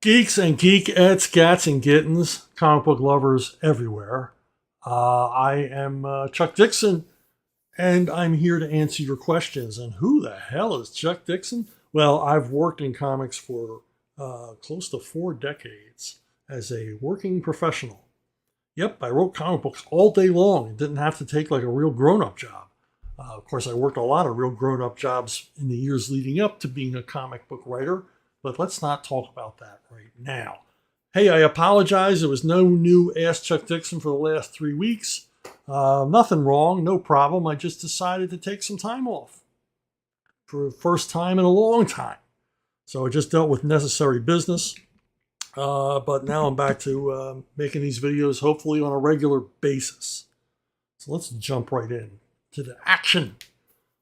Geeks and geekettes, gats and gittens, comic book lovers everywhere. I am Chuck Dixon, and I'm here to answer your questions. And who the hell is Chuck Dixon? Well, I've worked in comics for close to 4 decades as a working professional. Yep, I wrote comic books all day long and didn't have to take like a real grown-up job. Of course, I worked a lot of real grown-up jobs in the years leading up to being a comic book writer, but let's not talk about that right now. Hey, I apologize. There was no new Ask Chuck Dixon for the last 3 weeks. Nothing wrong, no problem. I just decided to take some time off for the first time in a long time. So I just dealt with necessary business. But now I'm back to making these videos, hopefully on a regular basis. So let's jump right in to the action.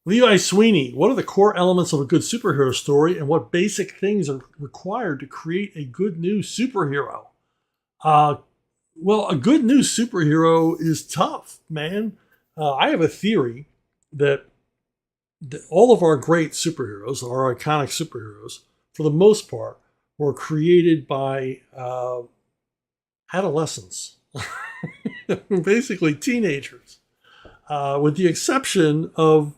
Levi Sweeney, what are the core elements of a good superhero story, and what basic things are required to create a good new superhero? Well, a good new superhero is tough, man. I have a theory that all of our great superheroes, our iconic superheroes, for the most part, were created by adolescents, basically teenagers, with the exception of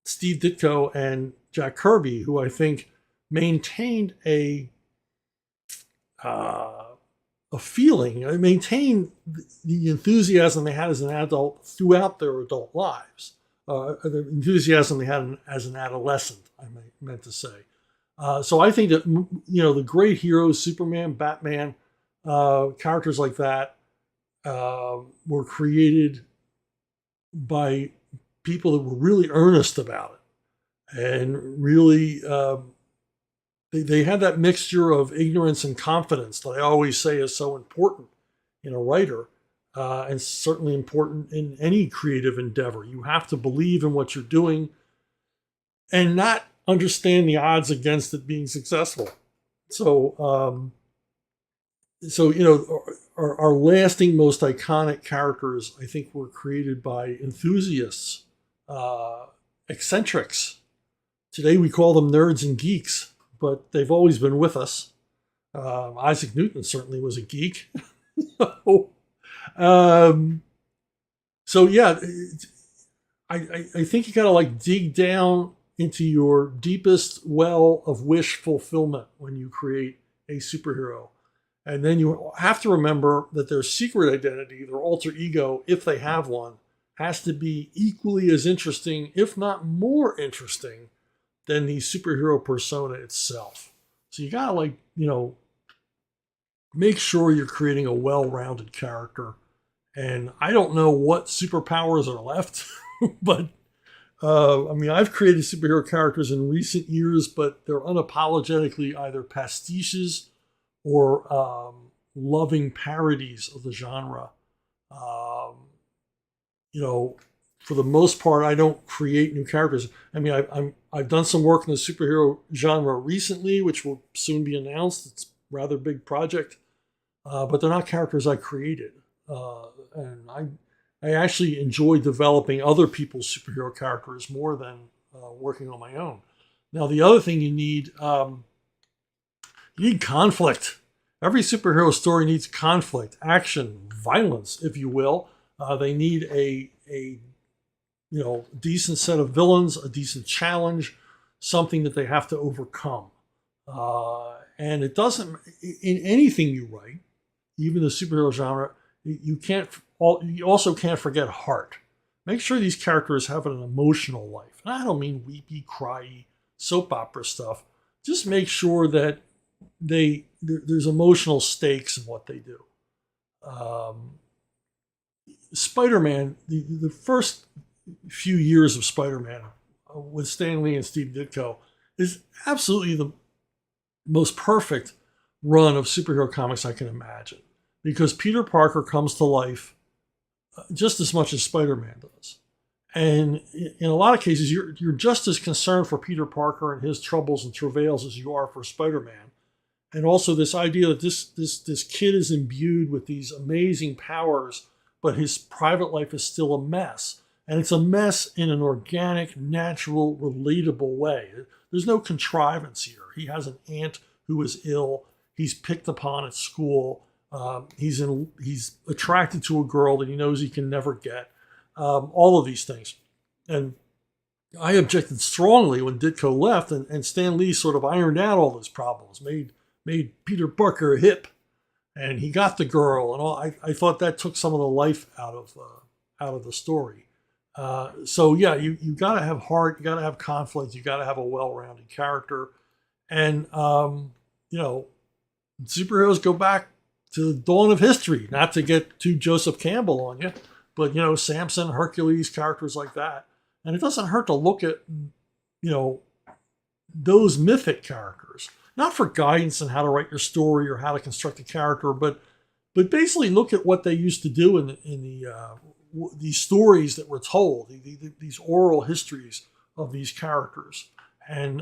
Steve Ditko and Jack Kirby, who I think maintained a feeling, maintained the enthusiasm they had as an adult throughout their adult lives, the enthusiasm they had as an adolescent, I meant to say. So I think that, the great heroes, Superman, Batman, characters like that, were created by people that were really earnest about it. And really, they had that mixture of ignorance and confidence that I always say is so important in a writer, and certainly important in any creative endeavor. You have to believe in what you're doing and not understand the odds against it being successful. So, our lasting, most iconic characters, I think, were created by enthusiasts, eccentrics. Today we call them nerds and geeks, but they've always been with us. Isaac Newton certainly was a geek. So yeah, I think you gotta dig down into your deepest well of wish fulfillment when you create a superhero. And then you have to remember that their secret identity, their alter ego, if they have one, has to be equally as interesting, if not more interesting, than the superhero persona itself. So you gotta make sure you're creating a well-rounded character. And I don't know what superpowers are left, but I've created superhero characters in recent years, but they're unapologetically either pastiches or loving parodies of the genre. For the most part, I don't create new characters. I've done some work in the superhero genre recently, which will soon be announced. It's a rather big project, but they're not characters I created. And I actually enjoy developing other people's superhero characters more than working on my own. Now, the other thing you need conflict. Every superhero story needs conflict, action, violence, if you will. They need a decent set of villains, a decent challenge, something that they have to overcome. And it doesn't, in anything you write, even the superhero genre, you also can't forget heart. Make sure these characters have an emotional life. And I don't mean weepy, cryy, soap opera stuff. Just make sure that there's emotional stakes in what they do. Spider-Man, the first few years of Spider-Man with Stan Lee and Steve Ditko is absolutely the most perfect run of superhero comics I can imagine, because Peter Parker comes to life just as much as Spider-Man does. And in a lot of cases, you're just as concerned for Peter Parker and his troubles and travails as you are for Spider-Man. And also this idea that this kid is imbued with these amazing powers, but his private life is still a mess. And it's a mess in an organic, natural, relatable way. There's no contrivance here. He has an aunt who is ill. He's picked upon at school. He's attracted to a girl that he knows he can never get. All of these things. And I objected strongly when Ditko left, and Stan Lee sort of ironed out all those problems, made Peter Parker hip, and he got the girl and all. I thought that took some of the life out of the story. So yeah, you got to have heart, you got to have conflict, you got to have a well-rounded character, and superheroes go back to the dawn of history. Not to get too Joseph Campbell on you, but Samson, Hercules, characters like that. And it doesn't hurt to look at, those mythic characters, not for guidance on how to write your story or how to construct a character, but basically look at what they used to do in these stories that were told, these oral histories of these characters. And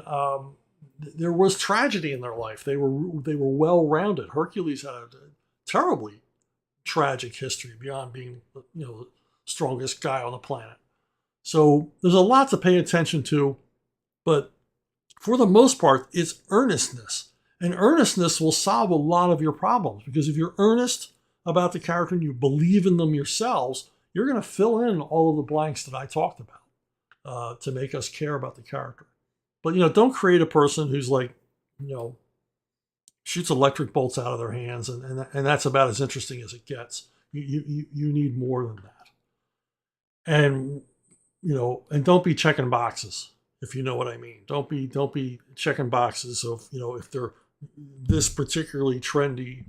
there was tragedy in their life. They were well-rounded. Hercules had a terribly tragic history beyond being, the strongest guy on the planet. So there's a lot to pay attention to, but for the most part, it's earnestness. And earnestness will solve a lot of your problems, because if you're earnest about the character and you believe in them yourselves, you're going to fill in all of the blanks that I talked about to make us care about the character. But, don't create a person who's like, shoots electric bolts out of their hands, and that's about as interesting as it gets. You need more than that. And and don't be checking boxes, if you know what I mean. Don't be checking boxes of, if they're this particularly trendy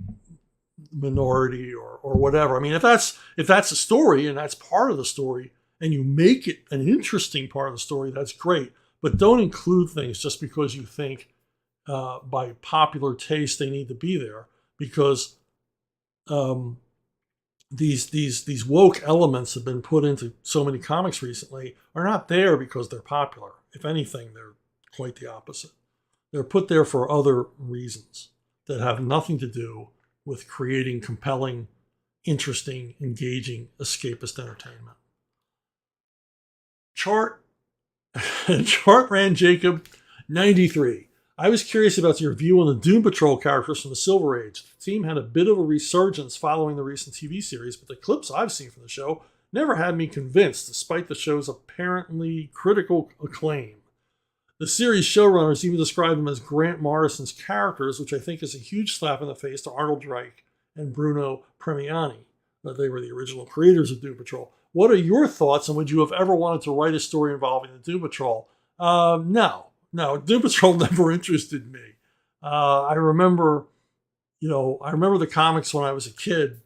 minority or whatever. I mean, if that's a story and that's part of the story, and you make it an interesting part of the story, that's great. But don't include things just because you think by popular taste they need to be there, because these woke elements have been put into so many comics recently are not there because they're popular. If anything, they're quite the opposite. They're put there for other reasons that have nothing to do with creating compelling, interesting, engaging, escapist entertainment. Chart ran Jacob 93. I was curious about your view on the Doom Patrol characters from the Silver Age. The team had a bit of a resurgence following the recent TV series, but the clips I've seen from the show never had me convinced, despite the show's apparently critical acclaim. The series showrunners even described them as Grant Morrison's characters, which I think is a huge slap in the face to Arnold Drake and Bruno Premiani. They were the original creators of Doom Patrol. What are your thoughts, and would you have ever wanted to write a story involving the Doom Patrol? No, Doom Patrol never interested me. I remember the comics when I was a kid,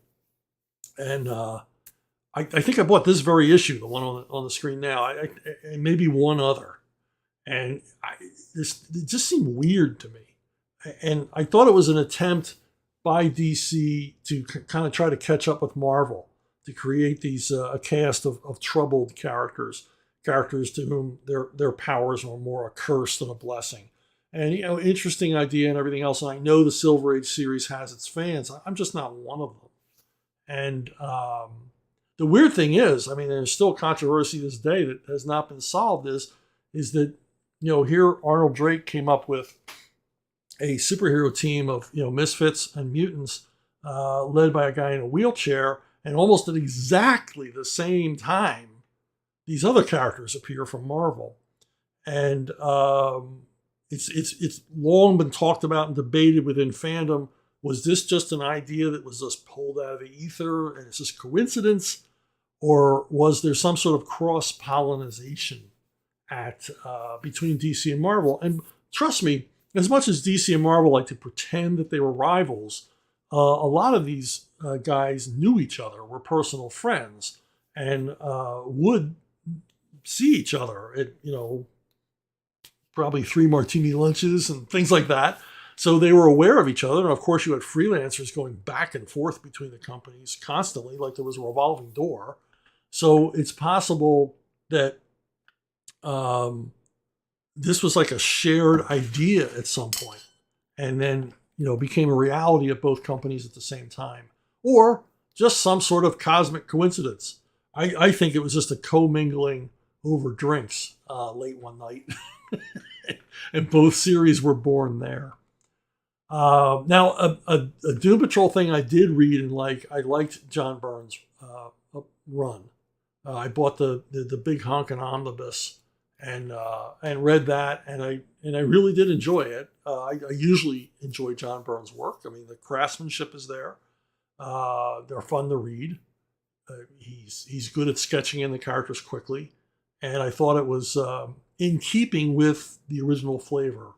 and I think I bought this very issue, the one on the screen now, and maybe one other, and it just seemed weird to me, and I thought it was an attempt by DC to kind of try to catch up with Marvel, to create these a cast of troubled characters to whom their powers were more a curse than a blessing. And, interesting idea and everything else. And I know the Silver Age series has its fans. I'm just not one of them. And the weird thing is, I mean, there's still controversy this day that has not been solved, is that, here Arnold Drake came up with a superhero team of, misfits and mutants led by a guy in a wheelchair. And almost at exactly the same time, these other characters appear from Marvel. And it's long been talked about and debated within fandom. Was this just an idea that was just pulled out of the ether and it's just coincidence? Or was there some sort of cross-pollination between DC and Marvel? And trust me, as much as DC and Marvel like to pretend that they were rivals, a lot of these guys knew each other, were personal friends, and would see each other at, probably 3 martini lunches and things like that. So they were aware of each other. And of course, you had freelancers going back and forth between the companies constantly, like there was a revolving door. So it's possible that this was like a shared idea at some point, and then, became a reality at both companies at the same time, or just some sort of cosmic coincidence. I think it was just a commingling over drinks late one night, and both series were born there. Now, a Doom Patrol thing I did read and like, I liked John Byrne's run. I bought the big honkin' omnibus and read that, and I really did enjoy it. I usually enjoy John Byrne's work. I mean, the craftsmanship is there. They're fun to read. He's good at sketching in the characters quickly, and I thought it was in keeping with the original flavor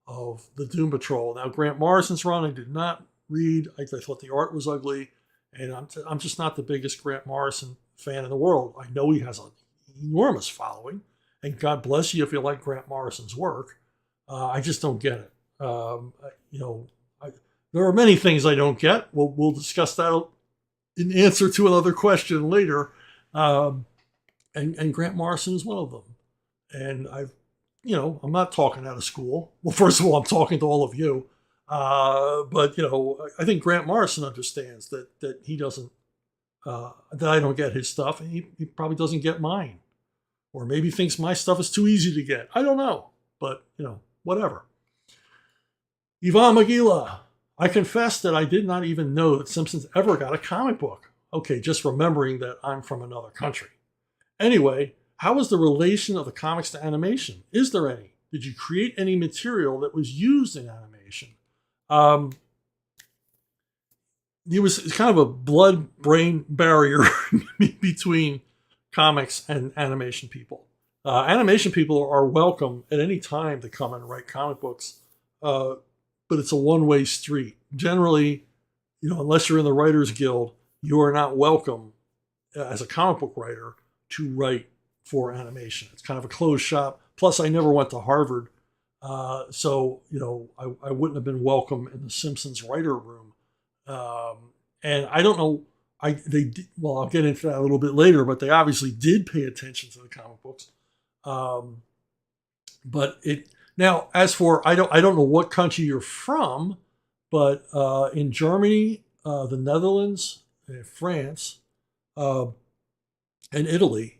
of the Doom Patrol. Now, Grant Morrison's run I did not read. I thought the art was ugly, and I'm just not the biggest Grant Morrison fan in the world. I know he has an enormous following, and God bless you if you like Grant Morrison's work. I just don't get it. There are many things I don't get. We'll discuss that in answer to another question later. And Grant Morrison is one of them. And I'm not talking out of school. Well, first of all, I'm talking to all of you. But I think Grant Morrison understands that he doesn't, that I don't get his stuff, and he probably doesn't get mine. Or maybe thinks my stuff is too easy to get. I don't know. But, whatever. Yvonne Magila. I confess that I did not even know that Simpsons ever got a comic book. Okay, just remembering that I'm from another country. Anyway, how was the relation of the comics to animation? Is there any? Did you create any material that was used in animation? There was kind of a blood-brain barrier between comics and animation people. Animation people are welcome at any time to come and write comic books, but it's a one-way street. Generally, unless you're in the Writers Guild, you are not welcome as a comic book writer to write for animation. It's kind of a closed shop. Plus, I never went to Harvard, so I wouldn't have been welcome in the Simpsons writer room. And I don't know. I'll get into that a little bit later, but they obviously did pay attention to the comic books. Now, as for I don't know what country you're from, but in Germany, the Netherlands, France, and Italy,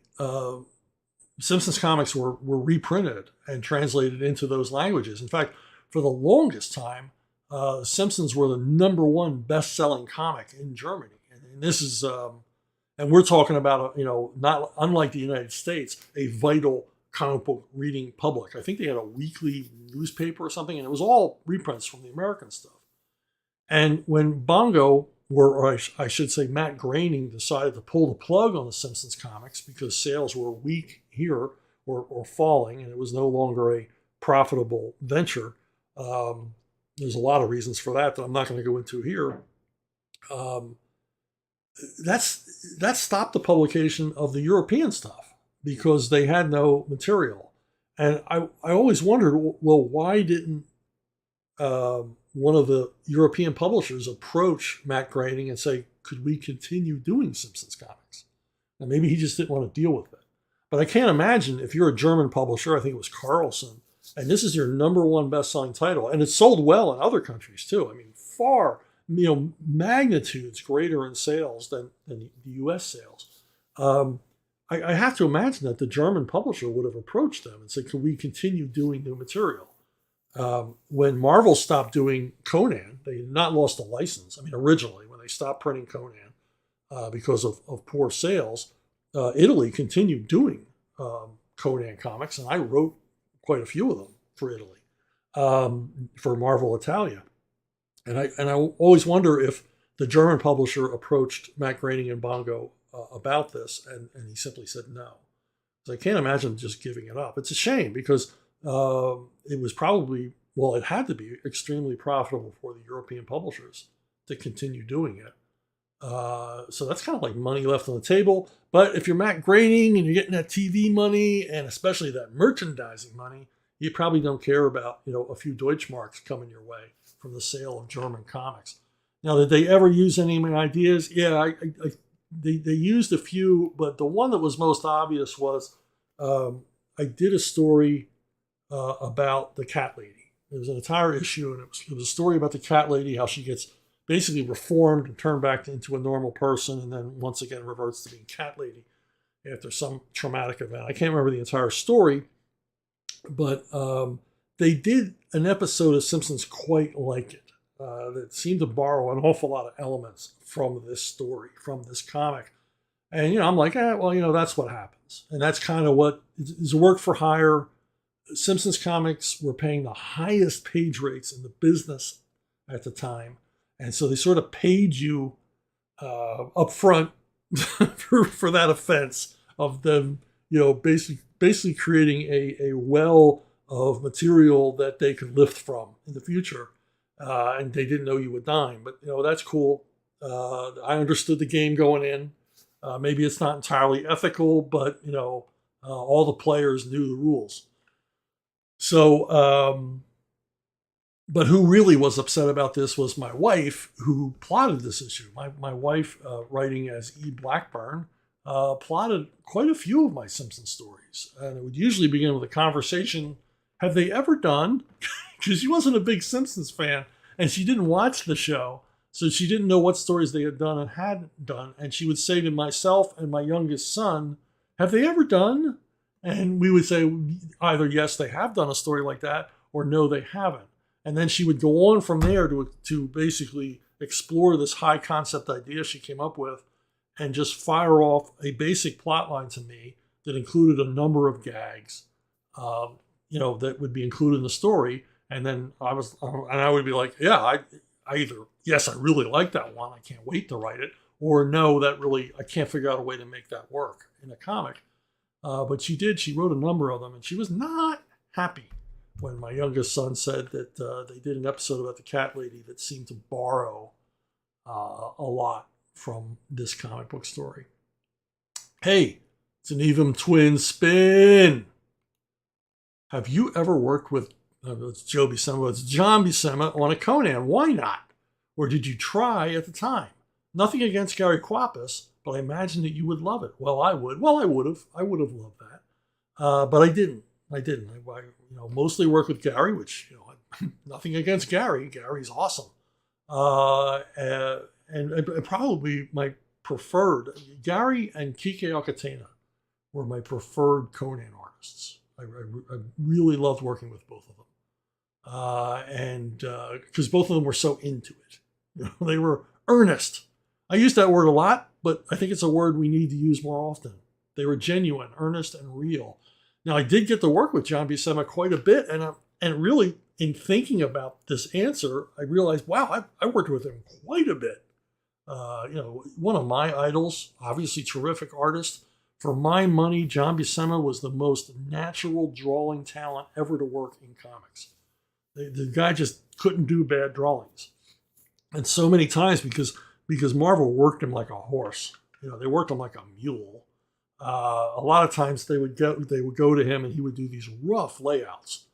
Simpsons comics were reprinted and translated into those languages. In fact, for the longest time, Simpsons were the #1 best-selling comic in Germany, and this is, and we're talking about not unlike the United States, a vital comic book reading public. I think they had a weekly newspaper or something, and it was all reprints from the American stuff. And when Bongo, or I should say Matt Groening, decided to pull the plug on the Simpsons comics because sales were weak here or falling, and it was no longer a profitable venture. There's a lot of reasons for that I'm not going to go into here. That stopped the publication of the European stuff because they had no material. And I always wondered, well, why didn't one of the European publishers approach Matt Groening and say, could we continue doing Simpsons comics? And maybe he just didn't want to deal with it. But I can't imagine if you're a German publisher, I think it was Carlson, and this is your #1 best-selling title, and it sold well in other countries too. I mean, far, magnitudes greater in sales than the U.S. sales. I have to imagine that the German publisher would have approached them and said, can we continue doing new material? When Marvel stopped doing Conan, they had not lost the license. I mean, originally, when they stopped printing Conan because of poor sales, Italy continued doing Conan comics, and I wrote quite a few of them for Italy, for Marvel Italia. And I always wonder if the German publisher approached Matt Groening and Bongo about this, and he simply said no. So I can't imagine just giving it up. It's a shame because it was probably, it had to be extremely profitable for the European publishers to continue doing it. So that's kind of like money left on the table. But if you're Matt Groening and you're getting that TV money and especially that merchandising money, you probably don't care about a few Deutschmarks coming your way from the sale of German comics. Now, did they ever use any of my ideas? Yeah, they used a few, but the one that was most obvious was I did a story about the cat lady. There was an entire issue, and it was a story about the cat lady, how she gets basically reformed and turned back into a normal person, and then once again reverts to being cat lady after some traumatic event. I can't remember the entire story, but they did an episode of Simpsons quite like it. that seemed to borrow an awful lot of elements from this story, from this comic. And, I'm like, well, that's what happens. And that's kind of what is work for hire. Simpsons comics were paying the highest page rates in the business at the time. And so they sort of paid you up front for that offense of them, basically creating a well of material that they could lift from in the future. And they didn't know you would dime. But, that's cool. I understood the game going in. Maybe it's not entirely ethical, but, all the players knew the rules. So, but who really was upset about this was my wife, who plotted this issue. My wife, writing as E. Blackburn, plotted quite a few of my Simpsons stories. And it would usually begin with a conversation, have they ever done? Because she wasn't a big Simpsons fan, and she didn't watch the show. So she didn't know what stories they had done and hadn't done. And she would say to myself and my youngest son, have they ever done? And we would say either, yes, they have done a story like that, or no, they haven't. And then she would go on from there to basically explore this high concept idea she came up with and just fire off a basic plot line to me that included a number of gags, that would be included in the story. And then I would be like, yeah, I either, yes, I really like that one, I can't wait to write it, or no, I can't figure out a way to make that work in a comic. But she wrote a number of them, and she was not happy when my youngest son said that they did an episode about the cat lady that seemed to borrow a lot from this comic book story. Hey, it's an Evum Twin spin. Have you ever worked with, it's Joe Buscema, it's John Buscema on a Conan? Why not? Or did you try at the time? Nothing against Gary Kwapis, but I imagine that you would love it. Well, I would. Well, I would have. I would have loved that. But I didn't. I mostly work with Gary, which, nothing against Gary. Gary's awesome. And probably my preferred, Gary and Quique Alcatena were my preferred Conan artists. I really loved working with both of them. And because both of them were so into it. They were earnest. I use that word a lot, but I think it's a word we need to use more often. They were genuine, earnest, and real. Now, I did get to work with John Buscema quite a bit, and really, in thinking about this answer, I realized, wow, I worked with him quite a bit. One of my idols, obviously terrific artist. For my money, John Buscema was the most natural drawing talent ever to work in comics. The guy just couldn't do bad drawings. And so many times, because Marvel worked him like a horse. They worked him like a mule. A lot of times they would go to him and he would do these rough layouts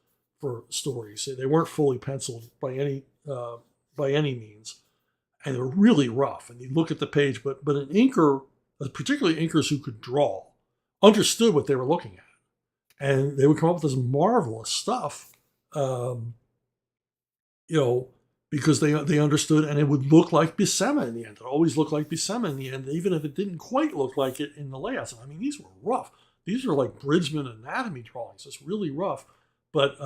for stories. They weren't fully penciled by any means, and they're really rough. And you look at the page, but an inker, particularly inkers who could draw, understood what they were looking at, and they would come up with this marvelous stuff. Because they understood, and it would look like Buscema in the end. It always looked like Buscema in the end, even if it didn't quite look like it in the layouts. I mean, these were rough. These are like Bridgman anatomy drawings. It's really rough. But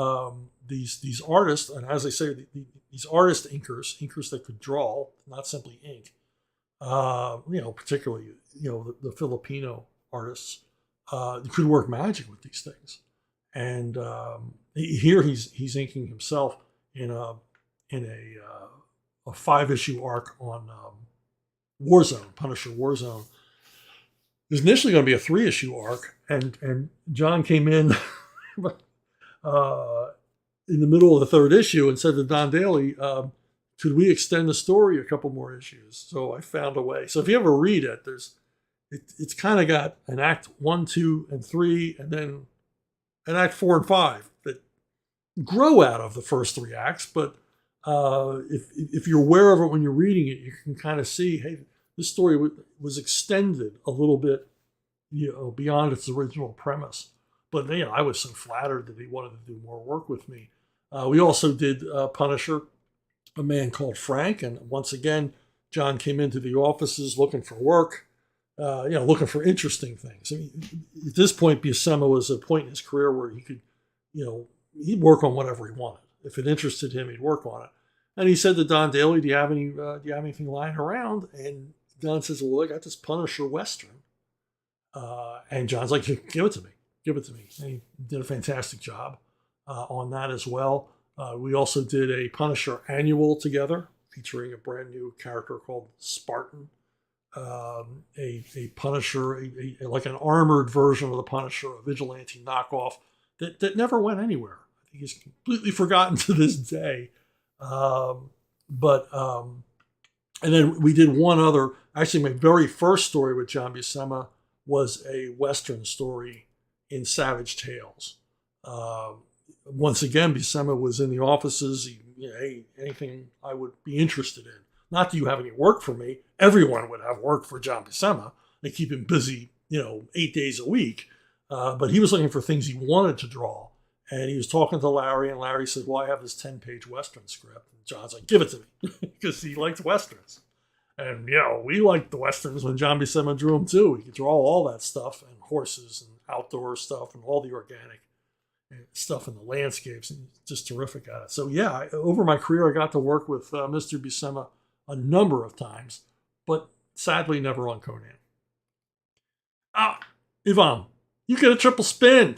these artists, and as I say, these artist inkers that could draw, not simply ink, particularly the Filipino artists, could work magic with these things. And here he's inking himself in a 5-issue arc on Warzone, Punisher Warzone. It was initially going to be a 3-issue arc, and John came in in the middle of the 3rd issue and said to Don Daly, could we extend the story a couple more issues? So I found a way. So if you ever read it, it's kind of got an act 1, 2, and 3, and then an act 4 and 5 that grow out of the first 3 acts, but if you're aware of it when you're reading it, you can kind of see, hey, this story was extended a little bit, beyond its original premise. But I was so flattered that he wanted to do more work with me. We also did Punisher, A Man Called Frank, and once again, John came into the offices looking for work, looking for interesting things. I mean, at this point, Buscema was at a point in his career where he could, he'd work on whatever he wanted. If it interested him, he'd work on it. And he said to Don Daly, do you have anything lying around? And Don says, well, I got this Punisher Western. And John's like, give it to me. Give it to me. And he did a fantastic job on that as well. We also did a Punisher annual together, featuring a brand new character called Spartan. A Punisher, like an armored version of the Punisher, a vigilante knockoff that never went anywhere. I think he's completely forgotten to this day. And then we did one other. Actually, my very first story with John Buscema was a Western story in Savage Tales. Once again, Buscema was in the offices. Hey, anything I would be interested in. Not that you have any work for me. Everyone would have work for John Buscema. They keep him busy, 8 days a week. But he was looking for things he wanted to draw. And he was talking to Larry, and Larry said, well, I have this 10-page Western script. And John's like, give it to me, because he liked Westerns. And, we liked the Westerns when John Buscema drew them, too. He could draw all that stuff, and horses, and outdoor stuff, and all the organic stuff in the landscapes, and just terrific at it. So, over my career, I got to work with Mr. Buscema a number of times, but sadly never on Conan. Ivan, you get a triple spin,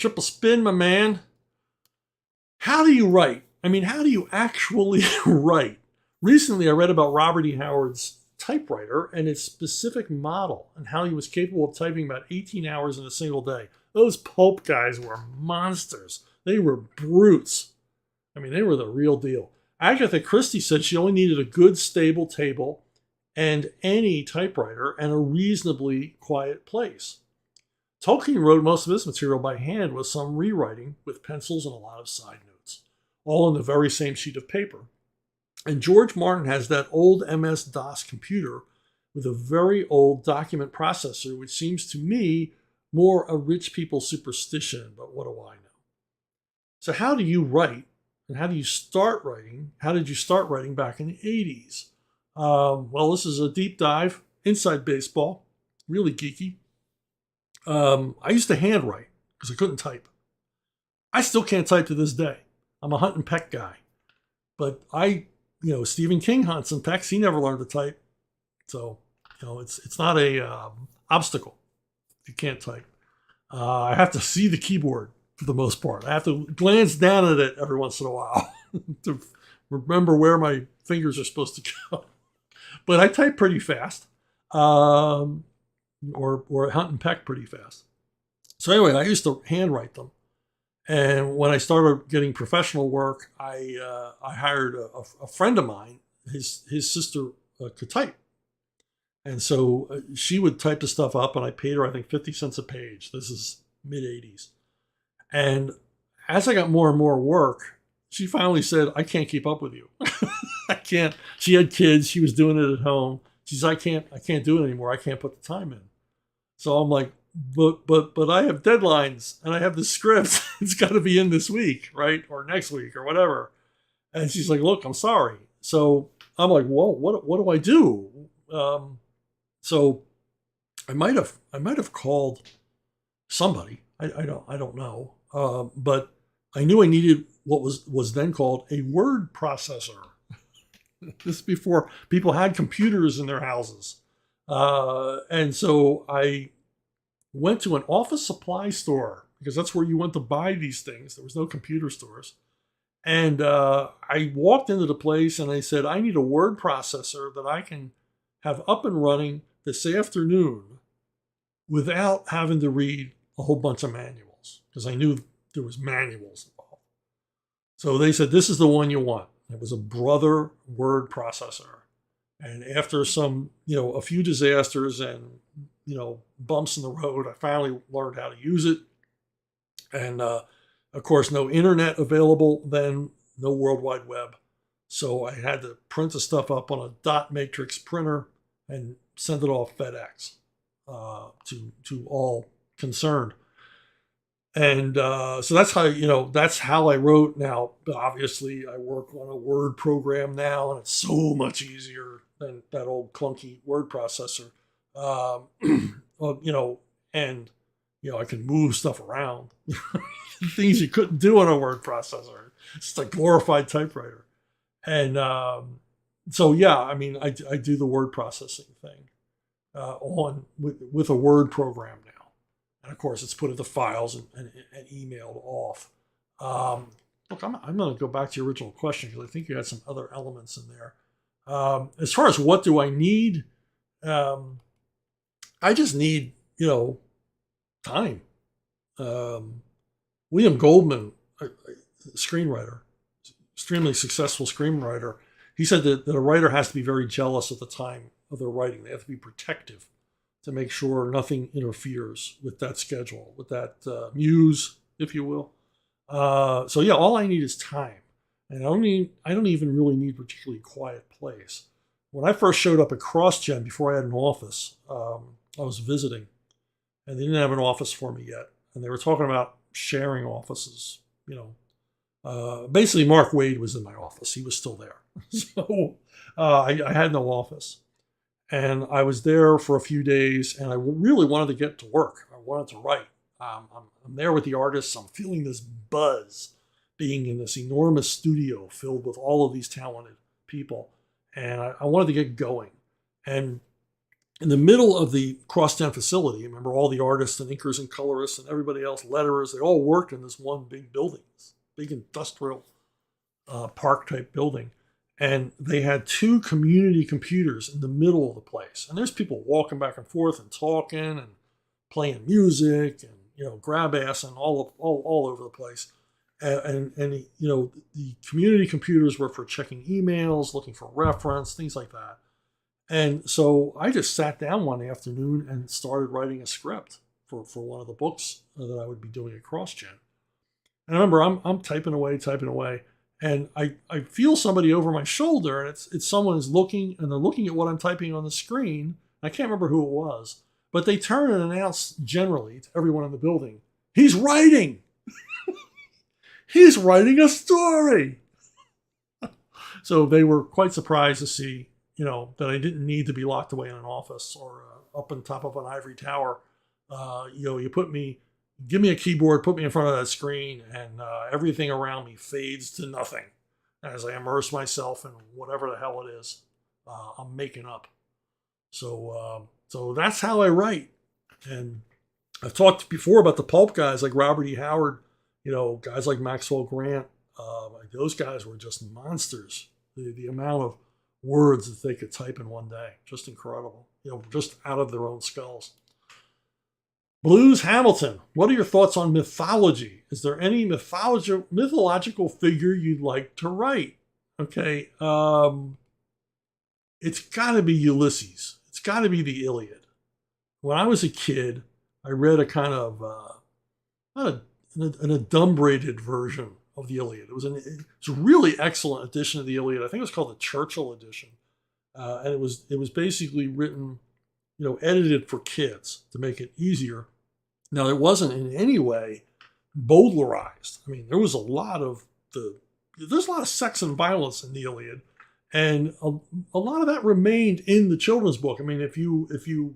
my man. How do you write? I mean, how do you actually write? Recently, I read about Robert E. Howard's typewriter and its specific model and how he was capable of typing about 18 hours in a single day. Those pulp guys were monsters. They were brutes. I mean, they were the real deal. Agatha Christie said she only needed a good, stable table and any typewriter and a reasonably quiet place. Tolkien wrote most of his material by hand with some rewriting with pencils and a lot of side notes, all on the very same sheet of paper. And George Martin has that old MS-DOS computer with a very old document processor, which seems to me more a rich people's superstition, but what do I know? So how do you write, and how do you start writing? How did you start writing back in the 80s? Well, this is a deep dive, inside baseball, really geeky. I used to handwrite because I couldn't type. I still can't type to this day. I'm a hunt and peck guy. But Stephen King hunts and pecks. He never learned to type. So, it's not a obstacle if you can't type. I have to see the keyboard for the most part. I have to glance down at it every once in a while to remember where my fingers are supposed to go. But I type pretty fast. Or hunt and peck pretty fast. So anyway, I used to handwrite them. And when I started getting professional work, I hired a friend of mine. His sister could type. And so she would type the stuff up, and I paid her, I think, 50 cents a page. This is mid-'80s. And as I got more and more work, she finally said, I can't keep up with you. I can't. She had kids. She was doing it at home. She said, I can't do it anymore. I can't put the time in. So I'm like, but I have deadlines and I have the script. It's got to be in this week, right? Or next week or whatever. And she's like, look, I'm sorry. So I'm like, well, what do I do? So I might have called somebody. I don't know. But I knew I needed what was then called a word processor. This is before people had computers in their houses. And so I went to an office supply store because that's where you went to buy these things. There was no computer stores. And I walked into the place and I said, I need a word processor that I can have up and running this afternoon without having to read a whole bunch of manuals, because I knew there was manuals involved. So they said, this is the one you want. It was a Brother word processor. And after some, a few disasters and, bumps in the road, I finally learned how to use it. And of course, no internet available then, no World Wide Web. So I had to print the stuff up on a dot matrix printer and send it off FedEx to all concerned. And so that's how I wrote. Now, obviously, I work on a Word program now, and it's so much easier than that old clunky word processor. I can move stuff around, things you couldn't do on a word processor. It's a glorified typewriter. And so, yeah, I mean, I do the word processing thing on with a Word program now. And of course, it's put into files and emailed off. Look, I'm going to go back to your original question because I think you had some other elements in there. As far as what do I need, I just need, time. William Goldman, a screenwriter, extremely successful screenwriter, he said that a writer has to be very jealous at the time of their writing. They have to be protective to make sure nothing interferes with that schedule, with that muse, if you will. So yeah, all I need is time, and I don't even really need a particularly quiet place. When I first showed up at CrossGen before I had an office, I was visiting, and they didn't have an office for me yet, and they were talking about sharing offices. Basically, Mark Wade was in my office; he was still there, so I had no office. And I was there for a few days, and I really wanted to get to work. I wanted to write. I'm there with the artists. I'm feeling this buzz being in this enormous studio filled with all of these talented people. And I wanted to get going. And in the middle of the CrossGen facility, remember all the artists and inkers and colorists and everybody else, letterers, they all worked in this one big building, this big industrial park type building. And they had 2 community computers in the middle of the place. And there's people walking back and forth and talking and playing music and, grab ass and all over the place. And the community computers were for checking emails, looking for reference, things like that. And so I just sat down one afternoon and started writing a script for one of the books that I would be doing at CrossGen. And I remember I'm typing away. And I feel somebody over my shoulder, and it's someone who's looking, and they're looking at what I'm typing on the screen. I can't remember who it was, but they turn and announce generally to everyone in the building, he's writing. He's writing a story. So they were quite surprised to see, that I didn't need to be locked away in an office or up on top of an ivory tower. Give me a keyboard, put me in front of that screen, and everything around me fades to nothing as I immerse myself in whatever the hell it is I'm making up. So that's how I write. And I've talked before about the pulp guys like Robert E. Howard, guys like Maxwell Grant. Those guys were just monsters. The amount of words that they could type in one day, just incredible. Just out of their own skulls. Blues Hamilton, what are your thoughts on mythology? Is there any mythological figure you'd like to write? Okay, it's got to be Ulysses. It's got to be the Iliad. When I was a kid, I read a kind of an adumbrated version of the Iliad. It was a really excellent edition of the Iliad. I think it was called the Churchill edition, and it was basically written, edited for kids to make it easier. Now, it wasn't in any way Bowdlerized. I mean, there's a lot of sex and violence in the Iliad, and a lot of that remained in the children's book. I mean, if you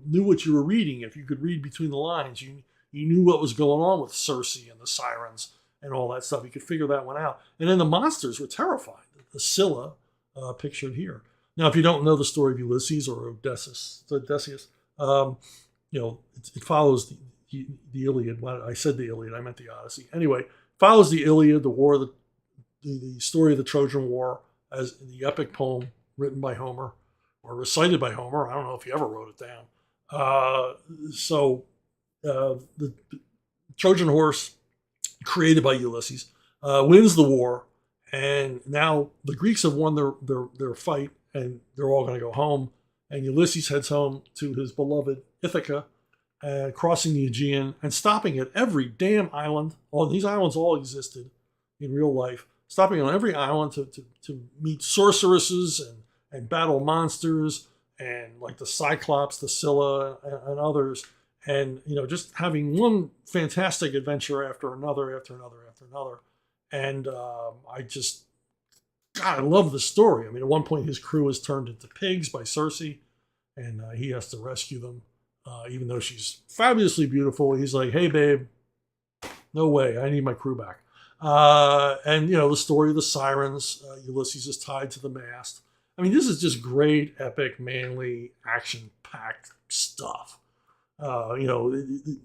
knew what you were reading, if you could read between the lines, you knew what was going on with Circe and the sirens and all that stuff. You could figure that one out. And then the monsters were terrifying. The Scylla, pictured here. Now, if you don't know the story of Ulysses or Odysseus, it follows the Iliad. Well, I said the Iliad, I meant the Odyssey. Anyway, follows the Iliad, the war, the story of the Trojan War, as the epic poem written by Homer or recited by Homer. I don't know if he ever wrote it down. The Trojan horse, created by Ulysses, wins the war, and now the Greeks have won their fight, and they're all going to go home. And Ulysses heads home to his beloved Ithaca, crossing the Aegean and stopping at every damn island. All these islands all existed in real life. Stopping on every island to meet sorceresses and battle monsters and like the Cyclops, the Scylla, and others. And, just having one fantastic adventure after another. And I love the story. I mean, at one point his crew is turned into pigs by Circe, and he has to rescue them. Even though she's fabulously beautiful, he's like, hey, babe, no way, I need my crew back. And, you know, the story of the sirens, Ulysses is tied to the mast. I mean, this is just great, epic, manly, action-packed stuff. You know,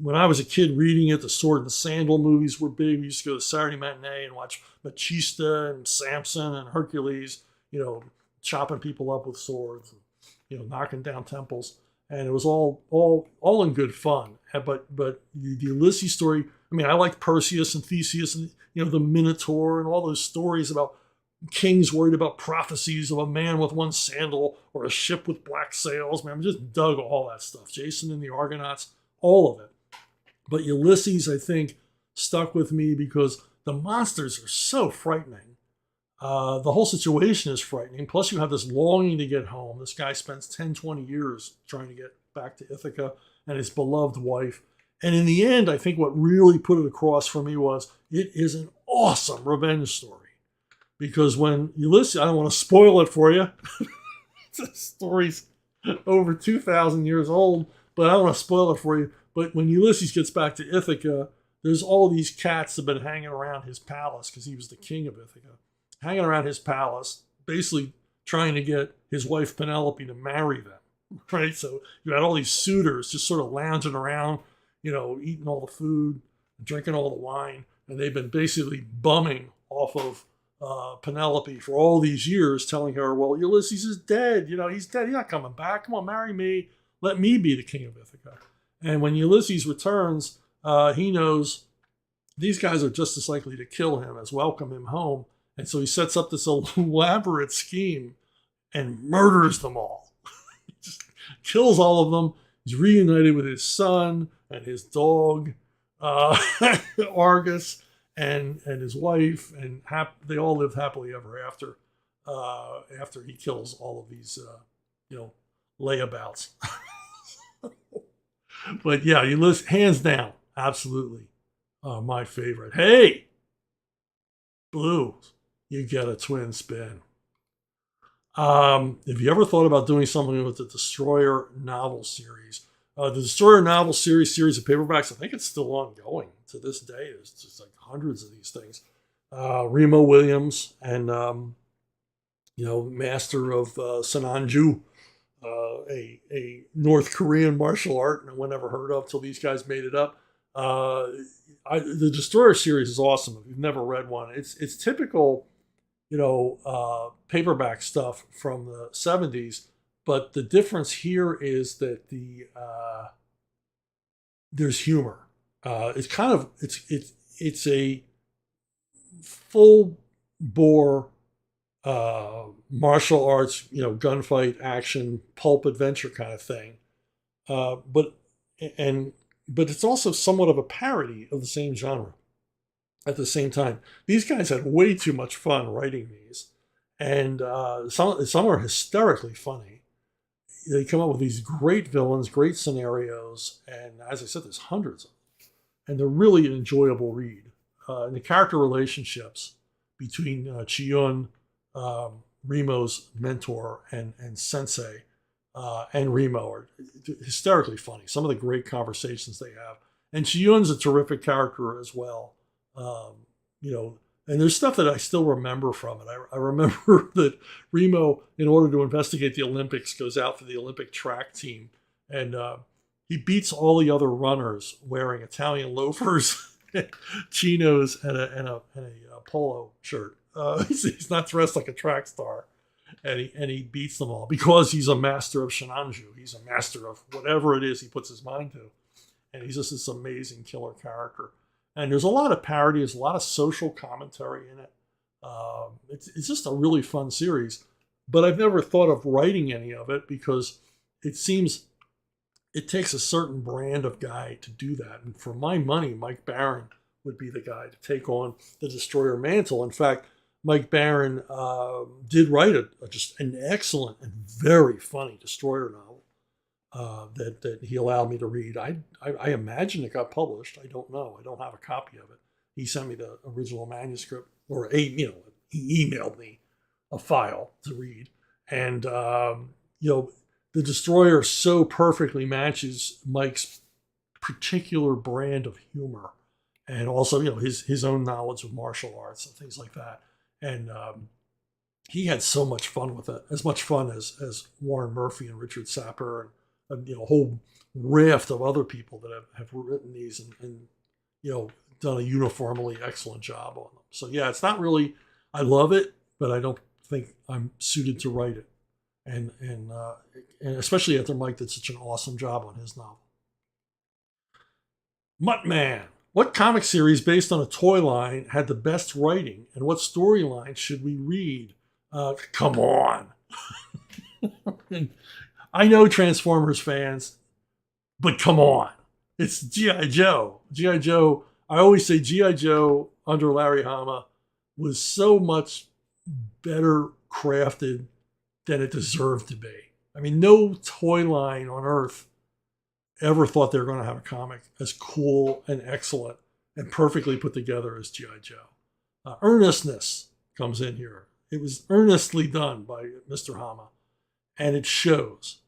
when I was a kid reading it, the Sword and the Sandal movies were big. We used to go to Saturday matinee and watch Machista and Samson and Hercules, you know, chopping people up with swords, and, you know, knocking down temples. And it was all in good fun. But the Ulysses story, I mean, I liked Perseus and Theseus and, you know, the Minotaur and all those stories about kings worried about prophecies of a man with one sandal or a ship with black sails. Man, I just dug all that stuff. Jason and the Argonauts, all of it. But Ulysses, I think, stuck with me because the monsters are so frightening. The whole situation is frightening. Plus, you have this longing to get home. This guy spends 10, 20 years trying to get back to Ithaca and his beloved wife. And in the end, I think what really put it across for me was it is an awesome revenge story. Because when Ulysses, I don't want to spoil it for you. The story's over 2,000 years old, but I don't want to spoil it for you. But when Ulysses gets back to Ithaca, there's all these cats that have been hanging around his palace because he was the king of Ithaca, hanging around his palace, basically trying to get his wife Penelope to marry them, right? So you had all these suitors just sort of lounging around, you know, eating all the food, drinking all the wine, and they've been basically bumming off of Penelope for all these years, telling her, well, Ulysses is dead. You know, he's dead. He's not coming back. Come on, marry me. Let me be the king of Ithaca. And when Ulysses returns, he knows these guys are just as likely to kill him as welcome him home. And so he sets up this elaborate scheme and murders them all. Just kills all of them. He's reunited with his son and his dog, Argus, and his wife, and they all lived happily ever after. After he kills all of these, you know, layabouts. But yeah, Ulysses, hands down, absolutely, my favorite. Hey, Blue, you get a twin spin. Have you ever thought about doing something with the Destroyer novel series? The Destroyer novel series of paperbacks, I think it's still ongoing to this day. There's just like hundreds of these things. Remo Williams and, you know, master of Sananju, a North Korean martial art no one ever heard of till these guys made it up. The Destroyer series is awesome. If you've never read one, it's typical, you know, paperback stuff from the 70s. But the difference here is that there's humor. It's a full bore martial arts, you know, gunfight, action, pulp adventure kind of thing. But it's also somewhat of a parody of the same genre. At the same time, these guys had way too much fun writing these, and some are hysterically funny. They come up with these great villains, great scenarios, and as I said, there's hundreds of them. And they're really an enjoyable read. And the character relationships between Chiyun, Remo's mentor, and Sensei, and Remo are hysterically funny. Some of the great conversations they have. And Chiyun's a terrific character as well. You know, and there's stuff that I still remember from it. I remember that Remo, in order to investigate the Olympics, goes out for the Olympic track team, and he beats all the other runners wearing Italian loafers, chinos, and a polo shirt. He's not dressed like a track star, and he beats them all because he's a master of Shinanju. He's a master of whatever it is he puts his mind to, and he's just this amazing killer character. And there's a lot of parody. There's a lot of social commentary in it. It's just a really fun series. But I've never thought of writing any of it because it seems it takes a certain brand of guy to do that. And for my money, Mike Baron would be the guy to take on the Destroyer mantle. In fact, Mike Baron did write just an excellent and very funny Destroyer novel that he allowed me to read. I imagine it got published. I don't know. I don't have a copy of it. He sent me the original manuscript, or he emailed me a file to read. And the Destroyer so perfectly matches Mike's particular brand of humor and also his own knowledge of martial arts and things like that. And he had so much fun with it, as much fun as Warren Murphy and Richard Sapper and a whole raft of other people that have written these and done a uniformly excellent job on them. So yeah, it's not really, I love it, but I don't think I'm suited to write it. And especially after Mike did such an awesome job on his novel. Muttman, what comic series based on a toy line had the best writing, and what storyline should we read? Come on. I know Transformers fans, but come on. It's G.I. Joe. G.I. Joe, I always say G.I. Joe under Larry Hama was so much better crafted than it deserved to be. I mean, no toy line on Earth ever thought they were going to have a comic as cool and excellent and perfectly put together as G.I. Joe. Earnestness comes in here. It was earnestly done by Mr. Hama, and it shows.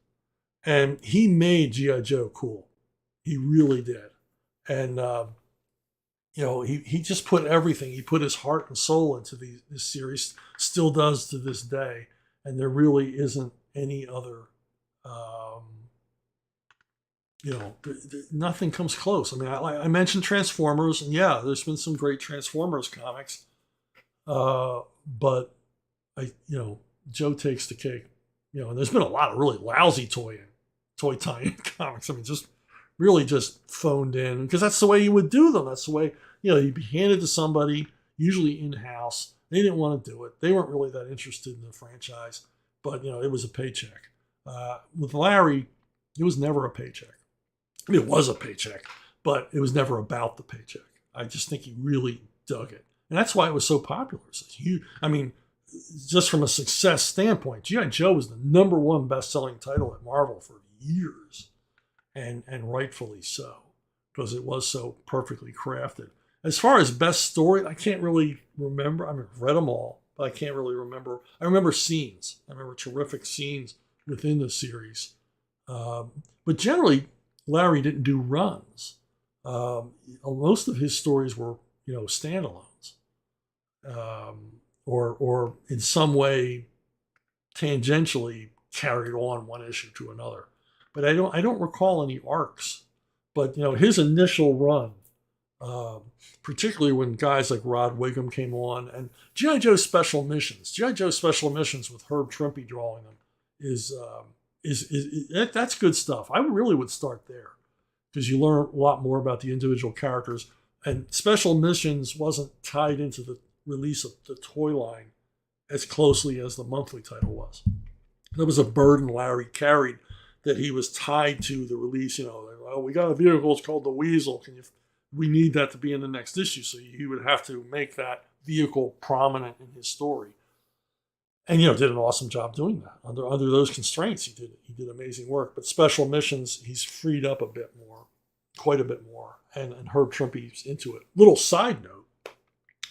And he made G.I. Joe cool. He really did. And, he just put everything. He put his heart and soul into this series, still does to this day. And there really isn't any other, nothing comes close. I mean, I mentioned Transformers, and yeah, there's been some great Transformers comics. But Joe takes the cake. And there's been a lot of really lousy toy tie-in comics. I mean, just phoned in, because that's the way you would do them. That's the way, you'd be handed to somebody, usually in-house. They didn't want to do it. They weren't really that interested in the franchise, but it was a paycheck. With Larry, it was never a paycheck. I mean, it was a paycheck, but it was never about the paycheck. I just think he really dug it. And that's why it was so popular. I mean, just from a success standpoint, G.I. Joe was the #1 best-selling title at Marvel for years, and rightfully so, because it was so perfectly crafted. As far as best story, I can't really remember. I mean, I've read them all, but I can't really remember. I remember scenes. I remember terrific scenes within the series. But generally, Larry didn't do runs. Most of his stories were, standalones, or in some way tangentially carried on one issue to another. But I don't recall any arcs. But his initial run, particularly when guys like Rod Wiggum came on, and G.I. Joe Special Missions. G.I. Joe Special Missions with Herb Trimpe drawing them is that's good stuff. I really would start there, because you learn a lot more about the individual characters. And Special Missions wasn't tied into the release of the toy line as closely as the monthly title was. There was a burden Larry carried that he was tied to the release. We got a vehicle, it's called the Weasel. We need that to be in the next issue. So he would have to make that vehicle prominent in his story. And, did an awesome job doing that. Under those constraints, he did amazing work. But Special Missions, he's freed up a bit more, quite a bit more. And Herb Trimpe's into it. Little side note,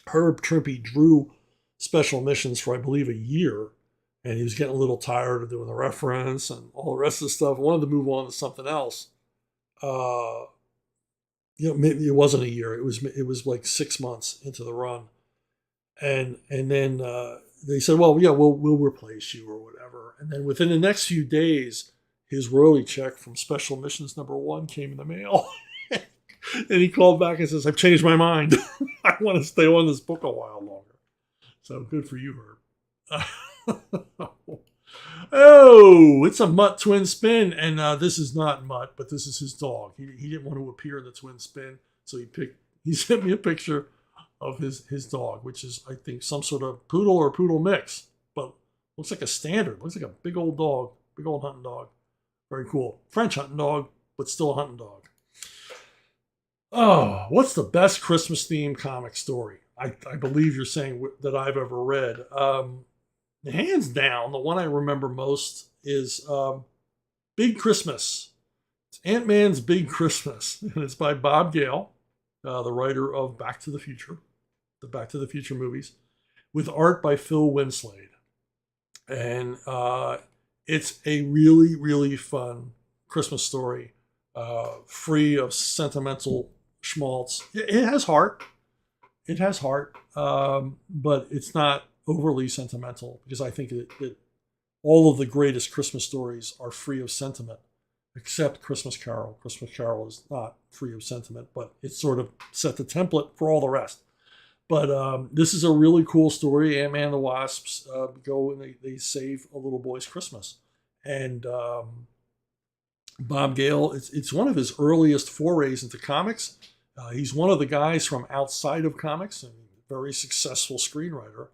Herb Trimpe drew Special Missions for, I believe, a year. And he was getting a little tired of doing the reference and all the rest of the stuff. Wanted to move on to something else. Maybe it wasn't a year. It was like 6 months into the run. And then they said, well, yeah, we'll replace you or whatever. And then within the next few days, his royalty check from Special Missions #1 came in the mail. And he called back and says, I've changed my mind. I want to stay on this book a while longer. So good for you, Herb. Oh, it's a Mutt twin spin. And this is not Mutt, but this is his dog. He didn't want to appear in the twin spin. So he sent me a picture of his dog, which is, I think, some sort of poodle or poodle mix, but looks like a standard. Looks like a big old dog, big old hunting dog. Very cool. French hunting dog, but still a hunting dog. Oh, what's the best Christmas themed comic story? I believe you're saying that I've ever read. Hands down, the one I remember most is Big Christmas. It's Ant-Man's Big Christmas, and it's by Bob Gale, the writer of Back to the Future, the Back to the Future movies, with art by Phil Winslade. And it's a really, really fun Christmas story, free of sentimental schmaltz. It has heart. It has heart, but it's not overly sentimental, because I think that all of the greatest Christmas stories are free of sentiment, except Christmas Carol. Christmas Carol is not free of sentiment, but it sort of set the template for all the rest. But this is a really cool story. Ant-Man and the Wasps go and they save a little boy's Christmas. And Bob Gale, it's one of his earliest forays into comics. He's one of the guys from outside of comics, and a very successful screenwriter.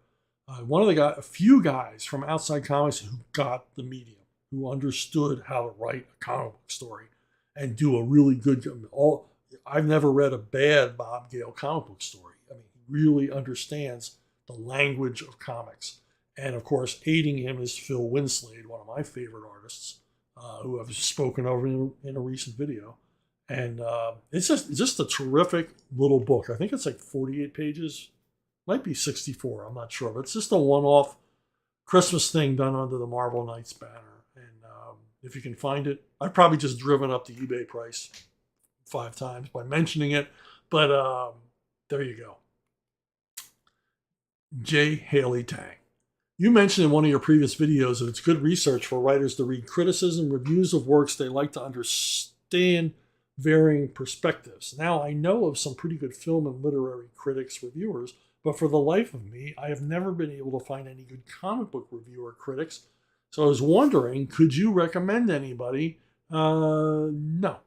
A few guys from outside comics who got the medium, who understood how to write a comic book story and do a really good job. I've never read a bad Bob Gale comic book story. I mean, he really understands the language of comics. And of course, aiding him is Phil Winslade, one of my favorite artists, who I've spoken over in a recent video. And it's just a terrific little book. I think it's like 48 pages. Might be 64, I'm not sure. But it's just a one-off Christmas thing done under the Marvel Knights banner. And if you can find it, I've probably just driven up the eBay price 5 times by mentioning it. But there you go. J. Haley Tang. You mentioned in one of your previous videos that it's good research for writers to read criticism, reviews of works they like to understand varying perspectives. Now, I know of some pretty good film and literary critics, reviewers, but for the life of me, I have never been able to find any good comic book reviewer critics. So I was wondering, could you recommend anybody? No.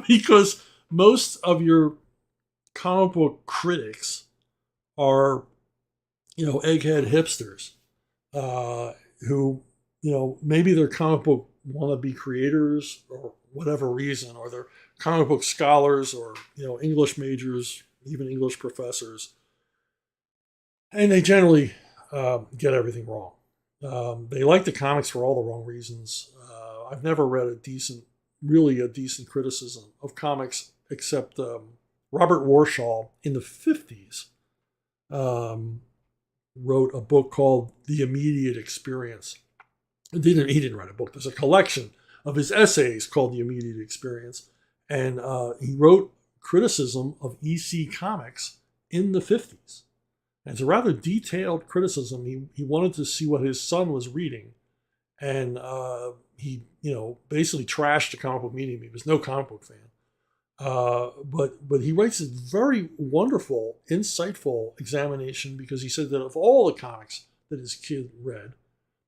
Because most of your comic book critics are, egghead hipsters who, maybe they're comic book wannabe creators or whatever reason, or they're comic book scholars or, English majors, even English professors. And they generally get everything wrong. They like the comics for all the wrong reasons. I've never read a decent criticism of comics except Robert Warshaw in the 50s wrote a book called The Immediate Experience. He didn't write a book. There's a collection of his essays called The Immediate Experience. And he wrote criticism of EC Comics in the 50s. And it's a rather detailed criticism. He wanted to see what his son was reading. And he, basically trashed the comic book medium. He was no comic book fan. But he writes a very wonderful, insightful examination, because he said that of all the comics that his kid read,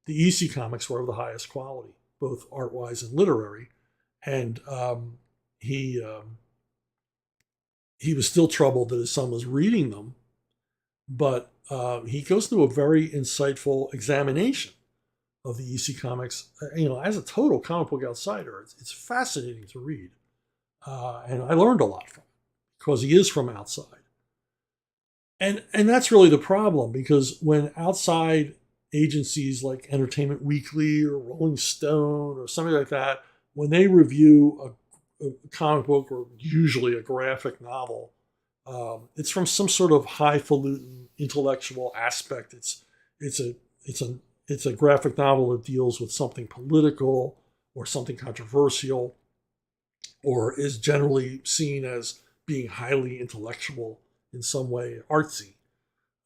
the EC comics were of the highest quality, both art-wise and literary. And he was still troubled that his son was reading them. But he goes through a very insightful examination of the EC comics. As a total comic book outsider, it's fascinating to read. And I learned a lot from it because he is from outside. And that's really the problem, because when outside agencies like Entertainment Weekly or Rolling Stone or something like that, when they review a comic book, or usually a graphic novel, it's from some sort of highfalutin intellectual aspect. It's a graphic novel that deals with something political or something controversial, or is generally seen as being highly intellectual in some way, artsy.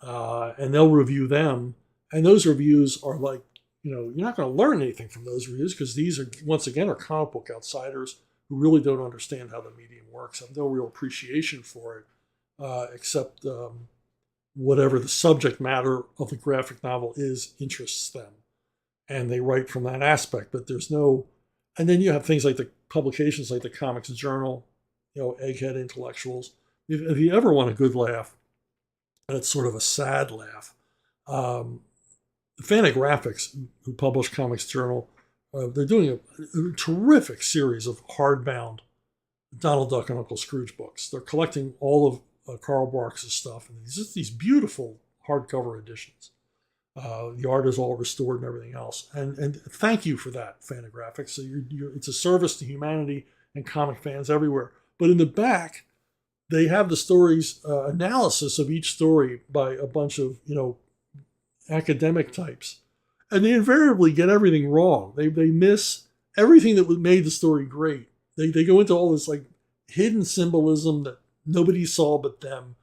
And they'll review them. And those reviews are like, you're not going to learn anything from those reviews, because these are, once again, are comic book outsiders who really don't understand how the medium works, have no real appreciation for it, except whatever the subject matter of the graphic novel is interests them. And they write from that aspect, but there's no... And then you have things like the publications like the Comics Journal, egghead intellectuals. If you ever want a good laugh, and it's sort of a sad laugh, Fantagraphics, who publish Comics Journal, they're doing a terrific series of hardbound Donald Duck and Uncle Scrooge books. They're collecting all of Carl Barks' stuff, and these beautiful hardcover editions. The art is all restored and everything else. And thank you for that, Fantagraphics. So it's a service to humanity and comic fans everywhere. But in the back, they have the stories, analysis of each story by a bunch of, academic types. And they invariably get everything wrong. They miss everything that made the story great. They go into all this like hidden symbolism that nobody saw but them.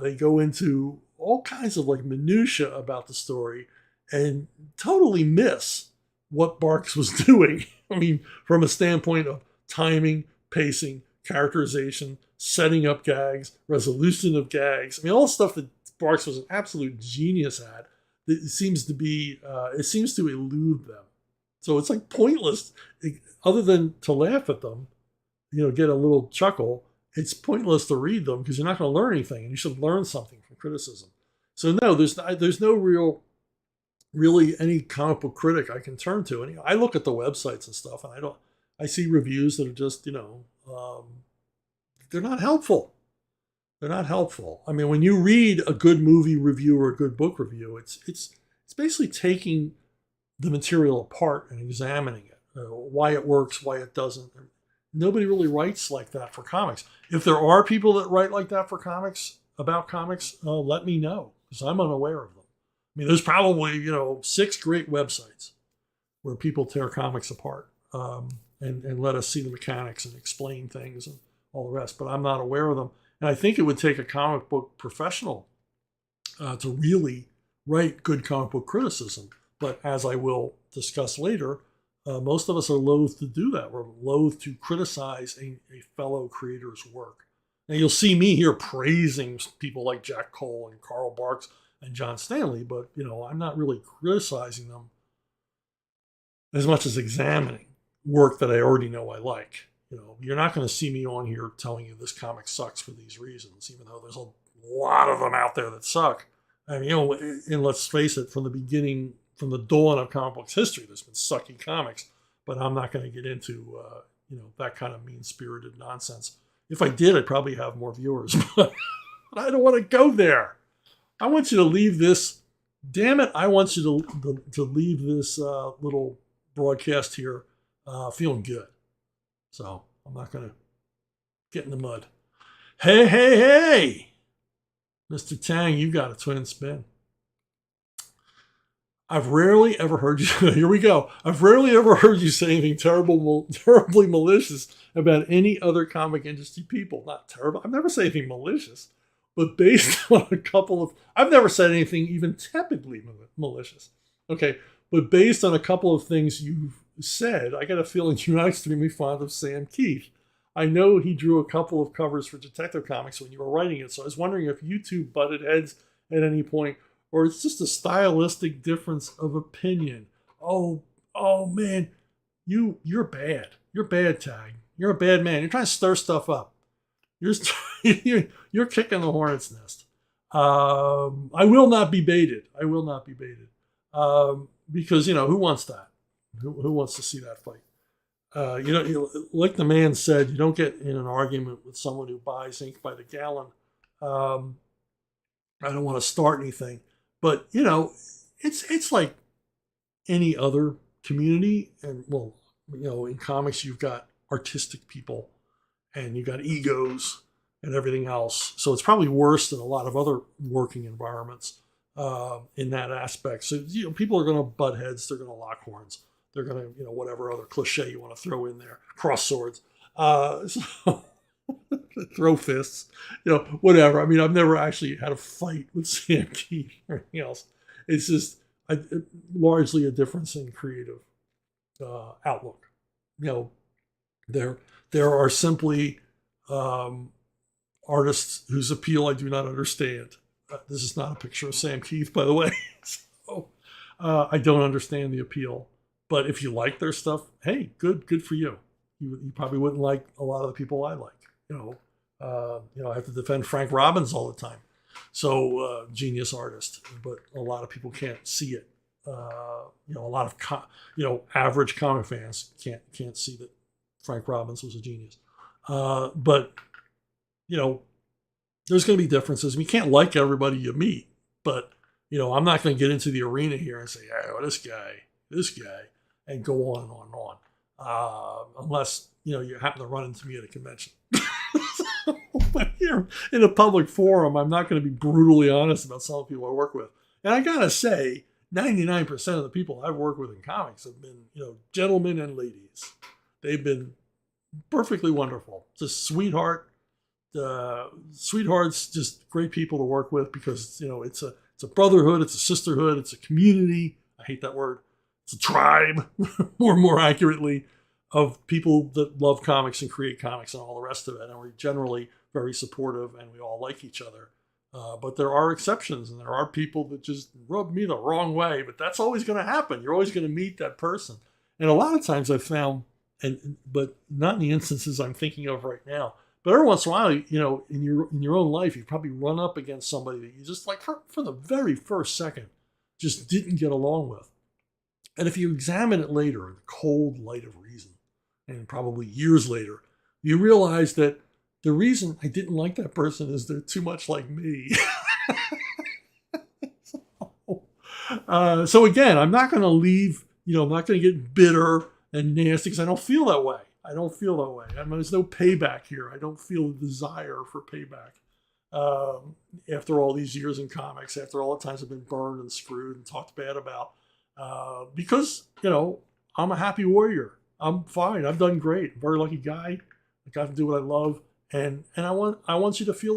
They go into all kinds of like minutia about the story and totally miss what Barks was doing. I mean, from a standpoint of timing, pacing, characterization, setting up gags, resolution of gags. I mean, all stuff that Barks was an absolute genius at. It seems to be, it seems to elude them. So it's like pointless, other than to laugh at them, get a little chuckle. It's pointless to read them because you're not going to learn anything, and you should learn something from criticism. So no, there's no really any comic book critic I can turn to. And I look at the websites and stuff, and I see reviews that are just, they're not helpful. They're not helpful. I mean, when you read a good movie review or a good book review, it's basically taking the material apart and examining it, why it works, why it doesn't. Nobody really writes like that for comics. If there are people that write like that for comics, about comics, let me know, because I'm unaware of them. I mean, there's probably, 6 great websites where people tear comics apart and let us see the mechanics and explain things and all the rest, but I'm not aware of them. And I think it would take a comic book professional to really write good comic book criticism. But as I will discuss later, most of us are loath to do that. We're loath to criticize a fellow creator's work. Now, you'll see me here praising people like Jack Cole and Carl Barks and John Stanley, but, I'm not really criticizing them as much as examining work that I already know I like. You're not going to see me on here telling you this comic sucks for these reasons, even though there's a lot of them out there that suck. I mean, and let's face it, from the beginning, from the dawn of comic books history, there's been sucky comics, but I'm not going to get into, that kind of mean-spirited nonsense. If I did, I'd probably have more viewers, but I don't want to go there. I want you to leave this, damn it, I want you to leave this little broadcast here feeling good. So I'm not going to get in the mud. Hey, Mr. Tang, you got a twin spin. I've rarely ever heard you, here we go. I've rarely ever heard you say anything terribly malicious about any other comic industry people. Not terrible. I've never said anything malicious, but based on a couple of, I've never said anything even tepidly malicious. Okay, but based on a couple of things you've said, I got a feeling you're not extremely fond of Sam Keith. I know he drew a couple of covers for Detective Comics when you were writing it, so I was wondering if you two butted heads at any point, or it's just a stylistic difference of opinion. Oh man, you're bad. You're bad, Tag. You're a bad man. You're trying to stir stuff up. You're kicking the hornet's nest. I will not be baited. Because who wants that? Who wants to see that fight? Like the man said, you don't get in an argument with someone who buys ink by the gallon. I don't want to start anything, but it's like any other community. And in comics, you've got artistic people and you've got egos and everything else. So it's probably worse than a lot of other working environments in that aspect. So people are going to butt heads. They're going to lock horns. They're going to, whatever other cliche you want to throw in there, cross swords, so throw fists, whatever. I mean, I've never actually had a fight with Sam Keith or anything else. It's just largely a difference in creative outlook. There are simply artists whose appeal I do not understand. This is not a picture of Sam Keith, by the way. So I don't understand the appeal. But if you like their stuff, hey, good for you. You probably wouldn't like a lot of the people I like. I have to defend Frank Robbins all the time. So genius artist, but a lot of people can't see it. A lot of average comic fans can't see that Frank Robbins was a genius. But there's going to be differences. You can't like everybody you meet, but I'm not going to get into the arena here and say, this guy. And go on and on and on, unless you happen to run into me at a convention. But here in a public forum, I'm not going to be brutally honest about some of the people I work with. And I gotta say, 99% of the people I've worked with in comics have been, gentlemen and ladies. They've been perfectly wonderful. Just sweetheart, sweethearts, just great people to work with because it's a brotherhood, it's a sisterhood, it's a community. I hate that word. It's a tribe, more accurately, of people that love comics and create comics and all the rest of it. And we're generally very supportive and we all like each other. But there are exceptions and there are people that just rub me the wrong way. But that's always going to happen. You're always going to meet that person. And a lot of times I've found, but not in the instances I'm thinking of right now, but every once in a while, in your own life, you probably run up against somebody that you just like for the very first second just didn't get along with. And if you examine it later in the cold light of reason, and probably years later, you realize that the reason I didn't like that person is they're too much like me. So again, I'm not going to leave, I'm not going to get bitter and nasty because I don't feel that way. There's no payback here. I don't feel a desire for payback. After all these years in comics, after all the times I've been burned and screwed and talked bad about, because, I'm a happy warrior. I'm fine. I've done great. Very lucky guy. I got to do what I love. And I want you to feel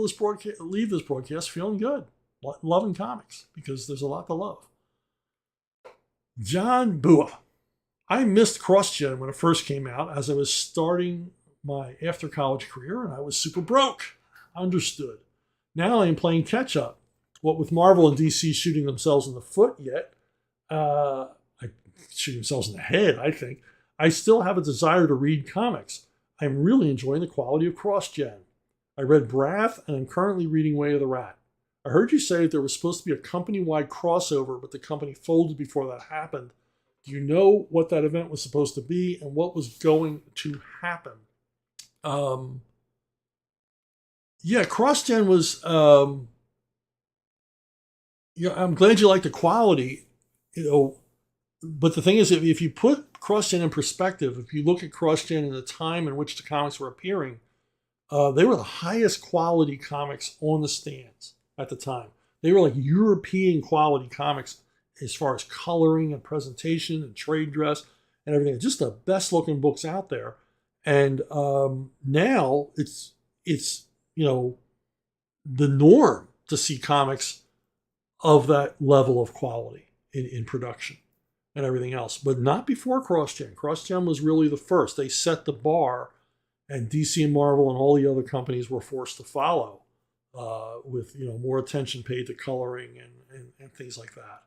leave this broadcast feeling good, loving comics, because there's a lot to love. John Bua. I missed CrossGen when it first came out as I was starting my after college career and I was super broke. Understood. Now I am playing catch up. What with Marvel and DC shooting themselves in the foot yet, shooting themselves in the head, I think, I still have a desire to read comics. I'm really enjoying the quality of CrossGen. I read Brath and I'm currently reading Way of the Rat. I heard you say that there was supposed to be a company-wide crossover, but the company folded before that happened. Do you know what that event was supposed to be and what was going to happen? CrossGen was, I'm glad you like the quality, but the thing is, if you put CrossGen in perspective, if you look at CrossGen in the time in which the comics were appearing, they were the highest quality comics on the stands at the time. They were like European quality comics as far as coloring and presentation and trade dress and everything. Just the best looking books out there. And now it's the norm to see comics of that level of quality in production and everything else, but not before CrossGen. CrossGen was really the first. They set the bar, and DC and Marvel and all the other companies were forced to follow with more attention paid to coloring and things like that.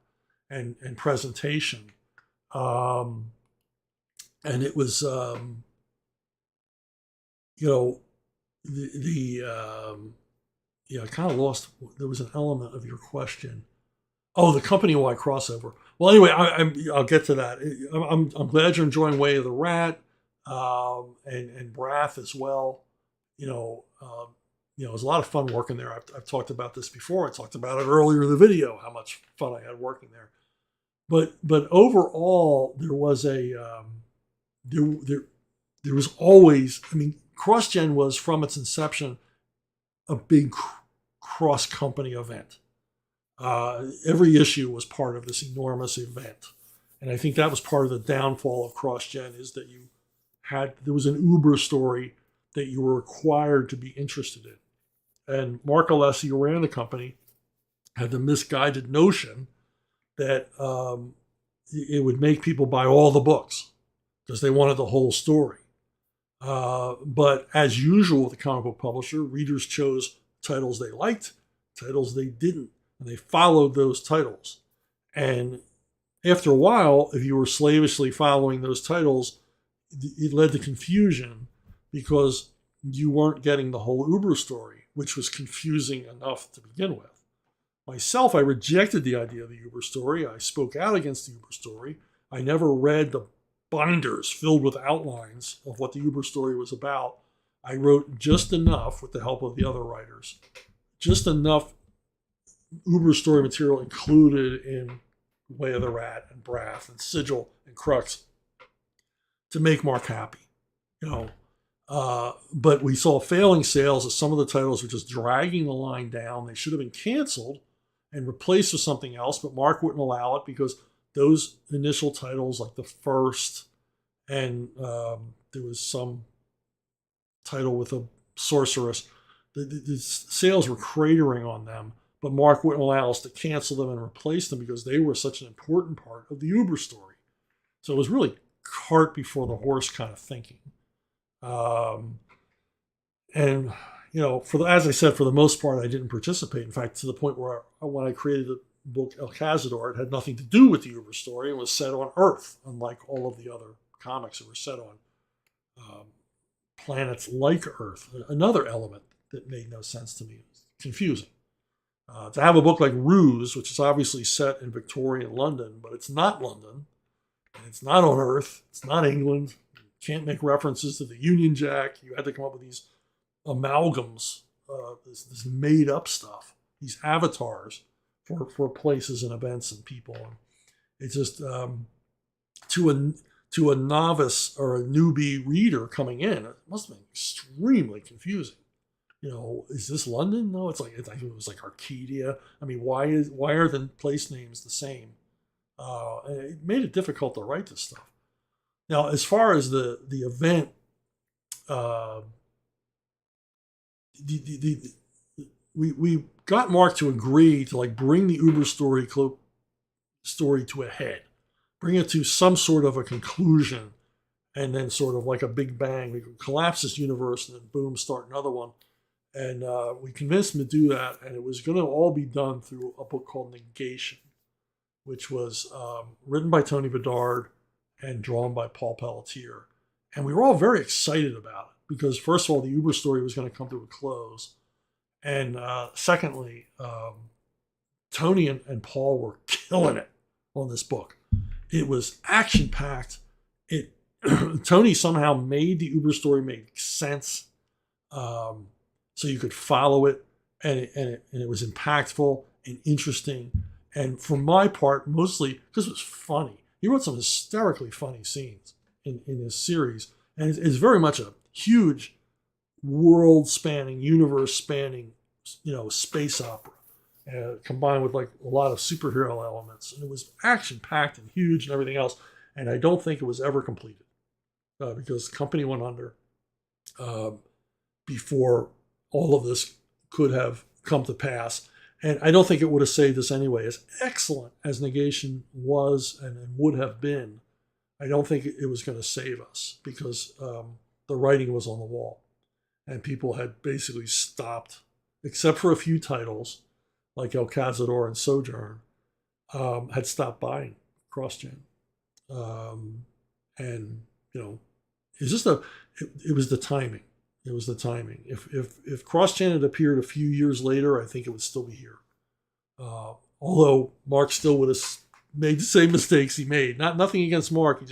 And presentation. And it was, I kind of lost, there was an element of your question. Oh, the company-wide crossover. Well, anyway, I'll get to that. I'm glad you're enjoying Way of the Rat and Brath as well. It was a lot of fun working there. I've talked about this before. I talked about it earlier in the video, how much fun I had working there. But overall, there was there was always, CrossGen was from its inception a big cross-company event. Every issue was part of this enormous event. And I think that was part of the downfall of CrossGen, is that there was an Uber story that you were required to be interested in. And Mark Alessi, who ran the company, had the misguided notion that it would make people buy all the books because they wanted the whole story. But as usual with the comic book publisher, readers chose titles they liked, titles they didn't, and they followed those titles. And after a while, if you were slavishly following those titles, it led to confusion because you weren't getting the whole Uber story, which was confusing enough to begin with. Myself, I rejected the idea of the Uber story. I spoke out against the Uber story. I never read the binders filled with outlines of what the Uber story was about. I wrote just enough, with the help of the other writers, just enough Uber story material included in Way of the Rat and Brath and Sigil and Crux to make Mark happy. But we saw failing sales as some of the titles were just dragging the line down. They should have been canceled and replaced with something else, but Mark wouldn't allow it because those initial titles, like The First, and there was some title with a sorceress, the sales were cratering on them, but Mark wouldn't allow us to cancel them and replace them because they were such an important part of the Uber story. So it was really cart before the horse kind of thinking. And as I said, for the most part, I didn't participate. In fact, to the point where when I created the book El Cazador, it had nothing to do with the Uber story. It was set on Earth, unlike all of the other comics that were set on planets like Earth. Another element that made no sense to me. It was confusing. To have a book like Ruse, which is obviously set in Victorian London, but it's not London, and it's not on Earth, it's not England. You can't make references to the Union Jack. You had to come up with these amalgams, this made up stuff, these avatars for places and events and people. And it's just to a novice or a newbie reader coming in, it must have been extremely confusing. Is this London? No, it's like it was like Arcadia. I mean, why are the place names the same? It made it difficult to write this stuff. Now, as far as the event, we got Mark to agree to bring the Uber story to a head, bring it to some sort of a conclusion, and then sort of like a big bang, we could collapse this universe and then boom, start another one. And we convinced him to do that, and it was going to all be done through a book called Negation, which was written by Tony Bedard and drawn by Paul Pelletier. And we were all very excited about it because, first of all, the Uber story was going to come to a close. And secondly, Tony and Paul were killing it on this book. It was action-packed. Tony somehow made the Uber story make sense. So you could follow it, and it was impactful and interesting. And for my part, mostly because it was funny. He wrote some hysterically funny scenes in this series, and it's very much a huge world-spanning, universe-spanning, space opera, combined with a lot of superhero elements. And it was action-packed and huge and everything else. And I don't think it was ever completed because the company went under before all of this could have come to pass. And I don't think it would have saved us anyway. As excellent as Negation was and would have been, I don't think it was going to save us because the writing was on the wall. And people had basically stopped, except for a few titles like El Cazador and Sojourn, had stopped buying CrossGen. And, it's just it was the timing. It was the timing. If CrossGen had appeared a few years later, I think it would still be here. Although Mark still would have made the same mistakes he made. Nothing against Mark. He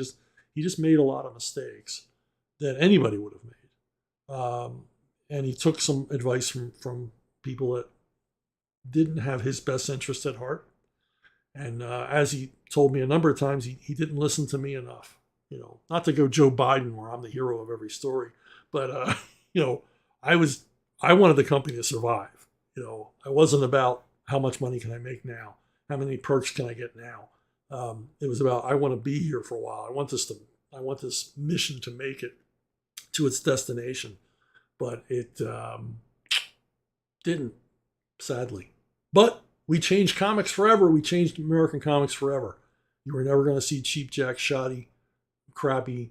just made a lot of mistakes that anybody would have made. And he took some advice from people that didn't have his best interest at heart. And as he told me a number of times, he didn't listen to me enough. Not to go Joe Biden where I'm the hero of every story, but I wanted the company to survive. I wasn't about how much money can I make now, how many perks can I get now. It was about I want to be here for a while. I want this mission to make it to its destination, but it didn't, sadly. But we changed comics forever. We changed American comics forever. You were never going to see cheap jack, shoddy, crappy,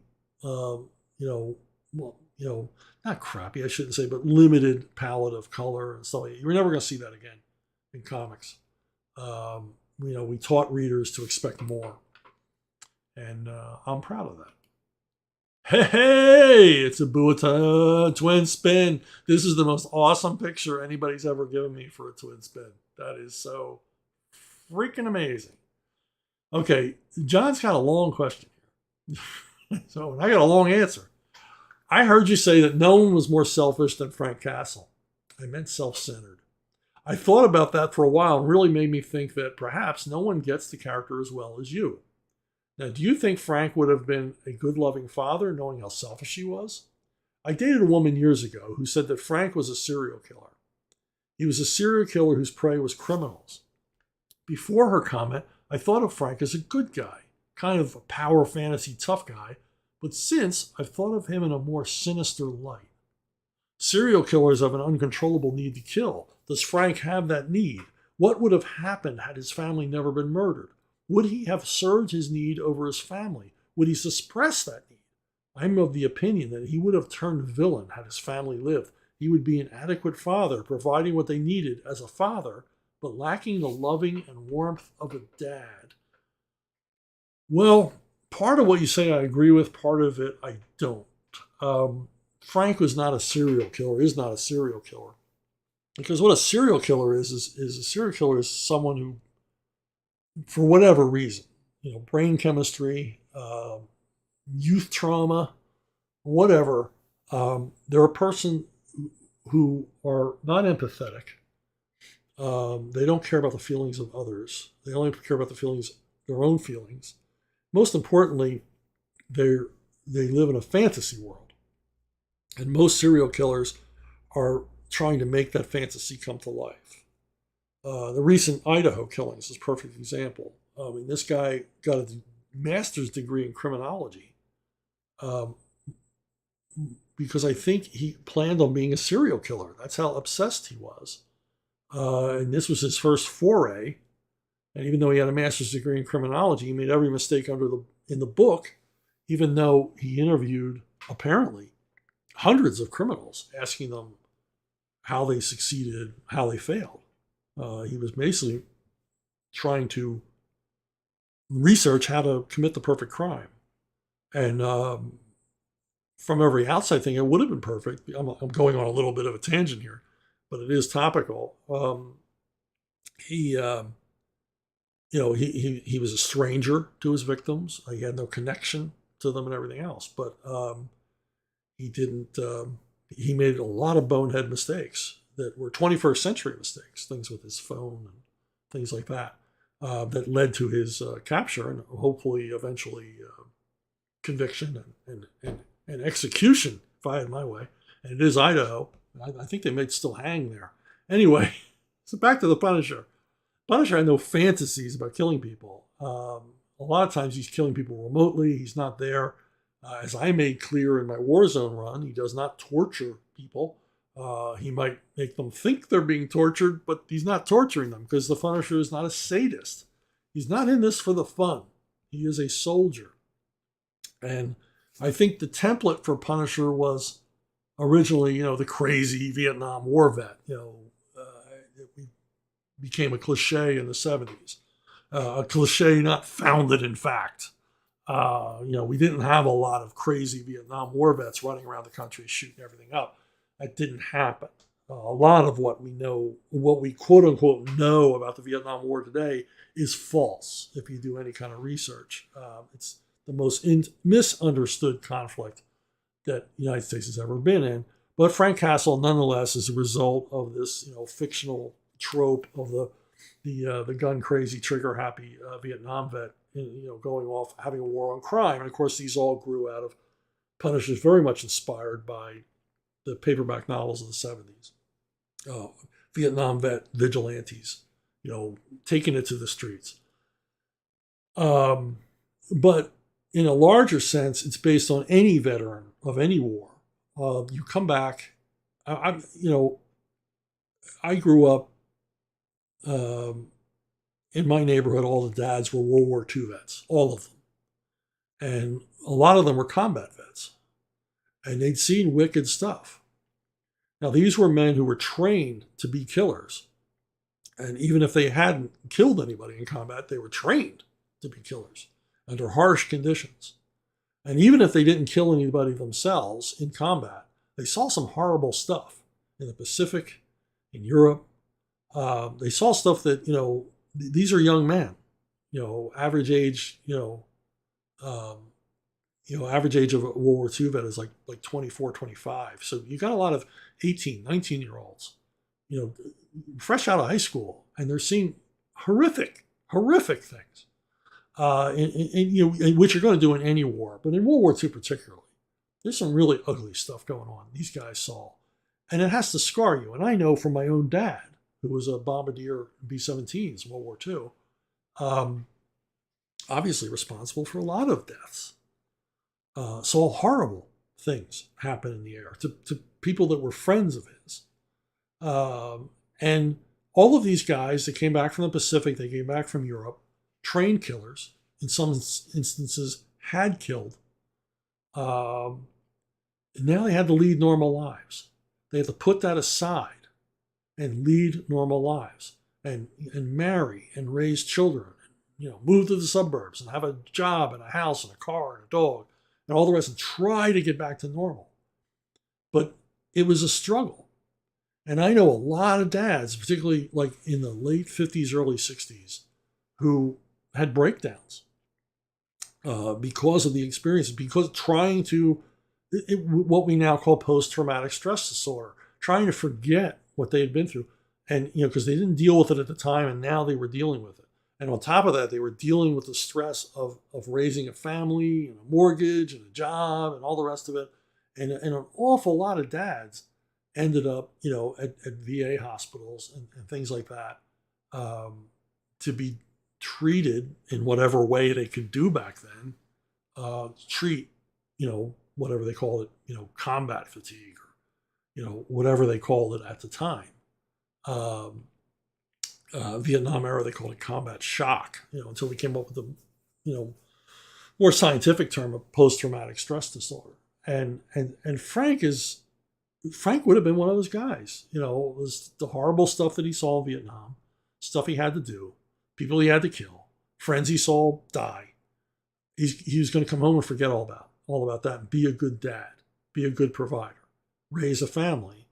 not crappy, I shouldn't say, but limited palette of color and stuff like that. You were never going to see that again in comics. We taught readers to expect more. And I'm proud of that. Hey, it's a Buata twin spin. This is the most awesome picture anybody's ever given me for a twin spin. That is so freaking amazing. Okay, John's got a long question here. So I got a long answer. I heard you say that no one was more selfish than Frank Castle. I meant self-centered. I thought about that for a while and really made me think that perhaps no one gets the character as well as you. Now, do you think Frank would have been a good, loving father knowing how selfish he was? I dated a woman years ago who said that Frank was a serial killer. He was a serial killer whose prey was criminals. Before her comment, I thought of Frank as a good guy, kind of a power fantasy tough guy, but since I've thought of him in a more sinister light. Serial killers have an uncontrollable need to kill. Does Frank have that need? What would have happened had his family never been murdered? Would he have served his need over his family? Would he suppress that need? I'm of the opinion that he would have turned villain had his family lived. He would be an adequate father, providing what they needed as a father, but lacking the loving and warmth of a dad. Well, part of what you say I agree with, part of it I don't. Frank was not a serial killer, is not a serial killer. Because what a serial killer is a serial killer is someone who, for whatever reason, brain chemistry, youth trauma, whatever, they're a person who are not empathetic. They don't care about the feelings of others. They only care about their own feelings. Most importantly, they live in a fantasy world. And most serial killers are trying to make that fantasy come to life. The recent Idaho killings is a perfect example. This guy got a master's degree in criminology because I think he planned on being a serial killer. That's how obsessed he was. And this was his first foray. And even though he had a master's degree in criminology, he made every mistake in the book, even though he interviewed, apparently, hundreds of criminals, asking them how they succeeded, how they failed. He was basically trying to research how to commit the perfect crime. And from every outside thing, it would have been perfect. I'm going on a little bit of a tangent here, but it is topical. He was a stranger to his victims. He had no connection to them and everything else. But he didn't. He made a lot of bonehead mistakes that were 21st century mistakes, things with his phone and things like that, that led to his capture and hopefully eventually conviction and execution, if I had my way. And it is Idaho. I think they might still hang there. Anyway, so back to the Punisher. Punisher had no fantasies about killing people. A lot of times he's killing people remotely. He's not there. As I made clear in my Warzone run, he does not torture people. He might make them think they're being tortured, but he's not torturing them because the Punisher is not a sadist. He's not in this for the fun. He is a soldier. And I think the template for Punisher was originally, the crazy Vietnam War vet. It became a cliche in the 70s. A cliche not founded in fact. We didn't have a lot of crazy Vietnam War vets running around the country shooting everything up. That didn't happen. A lot of what we know, what we quote unquote know about the Vietnam War today is false if you do any kind of research. It's the most misunderstood conflict that the United States has ever been in. But Frank Castle, nonetheless, is a result of this fictional trope of the gun crazy, trigger happy Vietnam vet, going off having a war on crime. And of course, these all grew out of Punishers, very much inspired by the paperback novels of the 70s. Vietnam vet vigilantes, taking it to the streets. But in a larger sense, it's based on any veteran of any war. You come back. I grew up in my neighborhood. All the dads were World War II vets, all of them, and a lot of them were combat vets, and they'd seen wicked stuff. Now, these were men who were trained to be killers, and even if they hadn't killed anybody in combat, they were trained to be killers under harsh conditions. And even if they didn't kill anybody themselves in combat, they saw some horrible stuff in the Pacific, in Europe. They saw stuff that, these are young men, average age, average age of a World War II vet is like 24, 25. So you got a lot of 18, 19-year-olds, fresh out of high school, and they're seeing horrific things. Which you're going to do in any war, but in World War II particularly, there's some really ugly stuff going on. These guys saw, and it has to scar you. And I know from my own dad, who was a bombardier B-17s in World War II, obviously responsible for a lot of deaths. Saw horrible things happen in the air to people that were friends of his. And all of these guys that came back from the Pacific, they came back from Europe, trained killers, in some instances had killed. Now they had to lead normal lives. They had to put that aside and lead normal lives and marry and raise children, and, move to the suburbs and have a job and a house and a car and a dog and all the rest and try to get back to normal. But it was a struggle. And I know a lot of dads, particularly like in the late 50s, early 60s, who had breakdowns because of the experiences, because trying to, what we now call post-traumatic stress disorder, trying to forget what they had been through. And, because they didn't deal with it at the time, and now they were dealing with it. And on top of that, they were dealing with the stress of raising a family and a mortgage and a job and all the rest of it. And an awful lot of dads ended up, at VA hospitals and things like that, to be treated in whatever way they could do back then, treat, whatever they called it, combat fatigue, or, whatever they called it at the time. Vietnam era, they called it combat shock, until we came up with the, more scientific term of post-traumatic stress disorder. And Frank would have been one of those guys. It was the horrible stuff that he saw in Vietnam, stuff he had to do, people he had to kill, friends he saw die. He was going to come home and forget all about that and be a good dad, be a good provider, raise a family,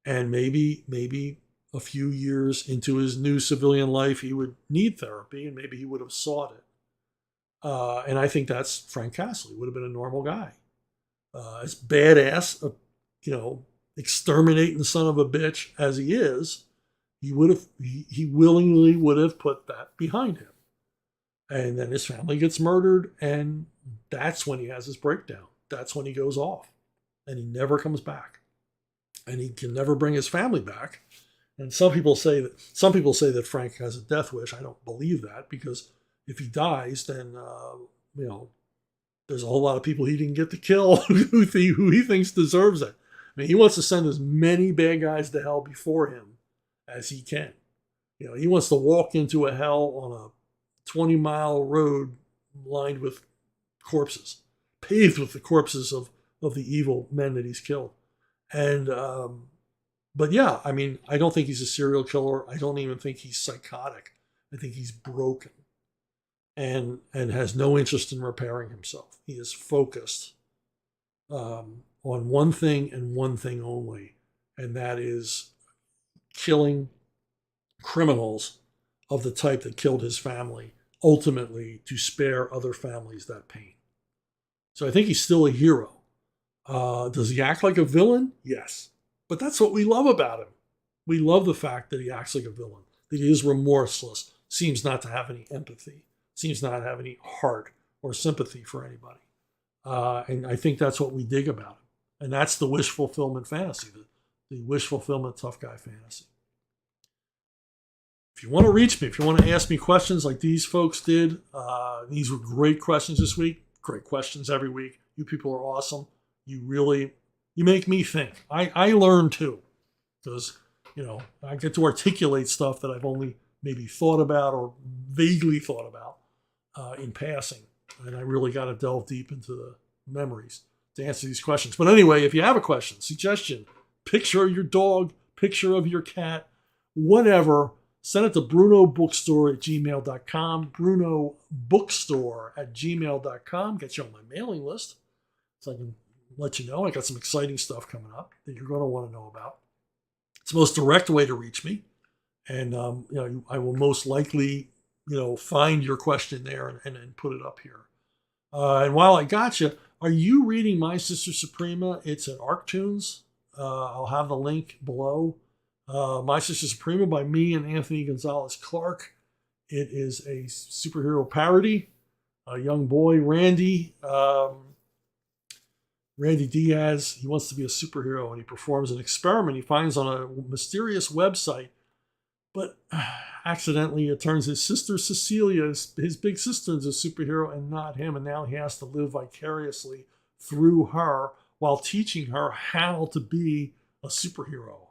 and maybe a few years into his new civilian life, he would need therapy, and maybe he would have sought it. And I think that's Frank Castle. He would have been a normal guy. As badass, exterminating the son of a bitch as he is, he willingly would have put that behind him. And then his family gets murdered, and that's when he has his breakdown. That's when he goes off, and he never comes back. And he can never bring his family back. And some people say that Frank has a death wish. I don't believe that, because if he dies, then there's a whole lot of people he didn't get to kill who he thinks deserves it. I mean, he wants to send as many bad guys to hell before him as he can. He wants to walk into a hell on a 20-mile road lined with corpses, paved with the corpses of the evil men that he's killed. And but yeah, I mean, I don't think he's a serial killer. I don't even think he's psychotic. I think he's broken and has no interest in repairing himself. He is focused on one thing and one thing only, and that is killing criminals of the type that killed his family, ultimately to spare other families that pain. So I think he's still a hero. Does he act like a villain? Yes. But that's what we love about him. We love the fact that he acts like a villain, that he is remorseless, seems not to have any empathy, seems not to have any heart or sympathy for anybody. And I think that's what we dig about him. And that's the wish fulfillment fantasy, the wish fulfillment tough guy fantasy. If you want to reach me, if you want to ask me questions like these folks did, these were great questions this week, great questions every week. You people are awesome. You make me think. I learn too, because, I get to articulate stuff that I've only maybe thought about or vaguely thought about in passing. And I really got to delve deep into the memories to answer these questions. But anyway, if you have a question, suggestion, picture of your dog, picture of your cat, whatever, send it to brunobookstore@gmail.com, brunobookstore@gmail.com. Get you on my mailing list so I can let you know I got some exciting stuff coming up that you're going to want to know about. It's the most direct way to reach me. And, I will most likely, find your question there and put it up here. And while I got you, are you reading My Sister Suprema? It's at ArcTunes. I'll have the link below. My Sister Suprema by me and Anthony Gonzalez Clark. It is a superhero parody. A young boy, Randy Diaz, he wants to be a superhero, and he performs an experiment he finds on a mysterious website. But accidentally, it turns his sister Cecilia, his big sister, is a superhero and not him. And now he has to live vicariously through her while teaching her how to be a superhero,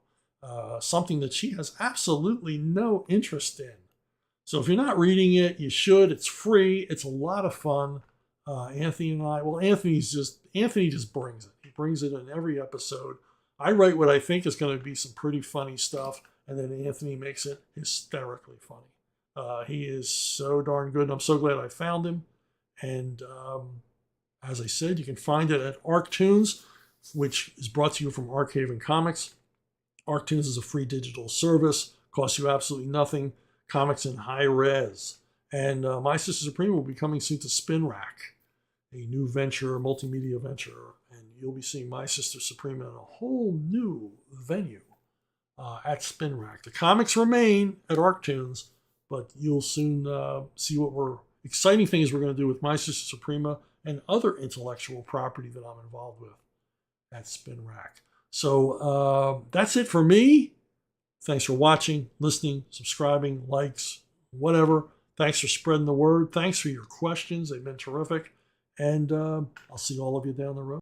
something that she has absolutely no interest in. So if you're not reading it, you should. It's free. It's a lot of fun. Anthony and I, well, Anthony just brings it. He brings it in every episode. I write what I think is going to be some pretty funny stuff, and then Anthony makes it hysterically funny. He is so darn good, and I'm so glad I found him. And as I said, you can find it at ArcTunes, which is brought to you from Archaven Comics. ArcTunes is a free digital service, costs you absolutely nothing. Comics in high res. And My Sister Supreme will be coming soon to Spin Rack, a new venture, a multimedia venture. And you'll be seeing My Sister Supreme in a whole new venue at Spin Rack. The comics remain at ArcTunes, but you'll soon see what exciting things we're going to do with My Sister Suprema and other intellectual property that I'm involved with at Spin Rack. So that's it for me. Thanks for watching, listening, subscribing, likes, whatever. Thanks for spreading the word. Thanks for your questions. They've been terrific. And I'll see all of you down the road.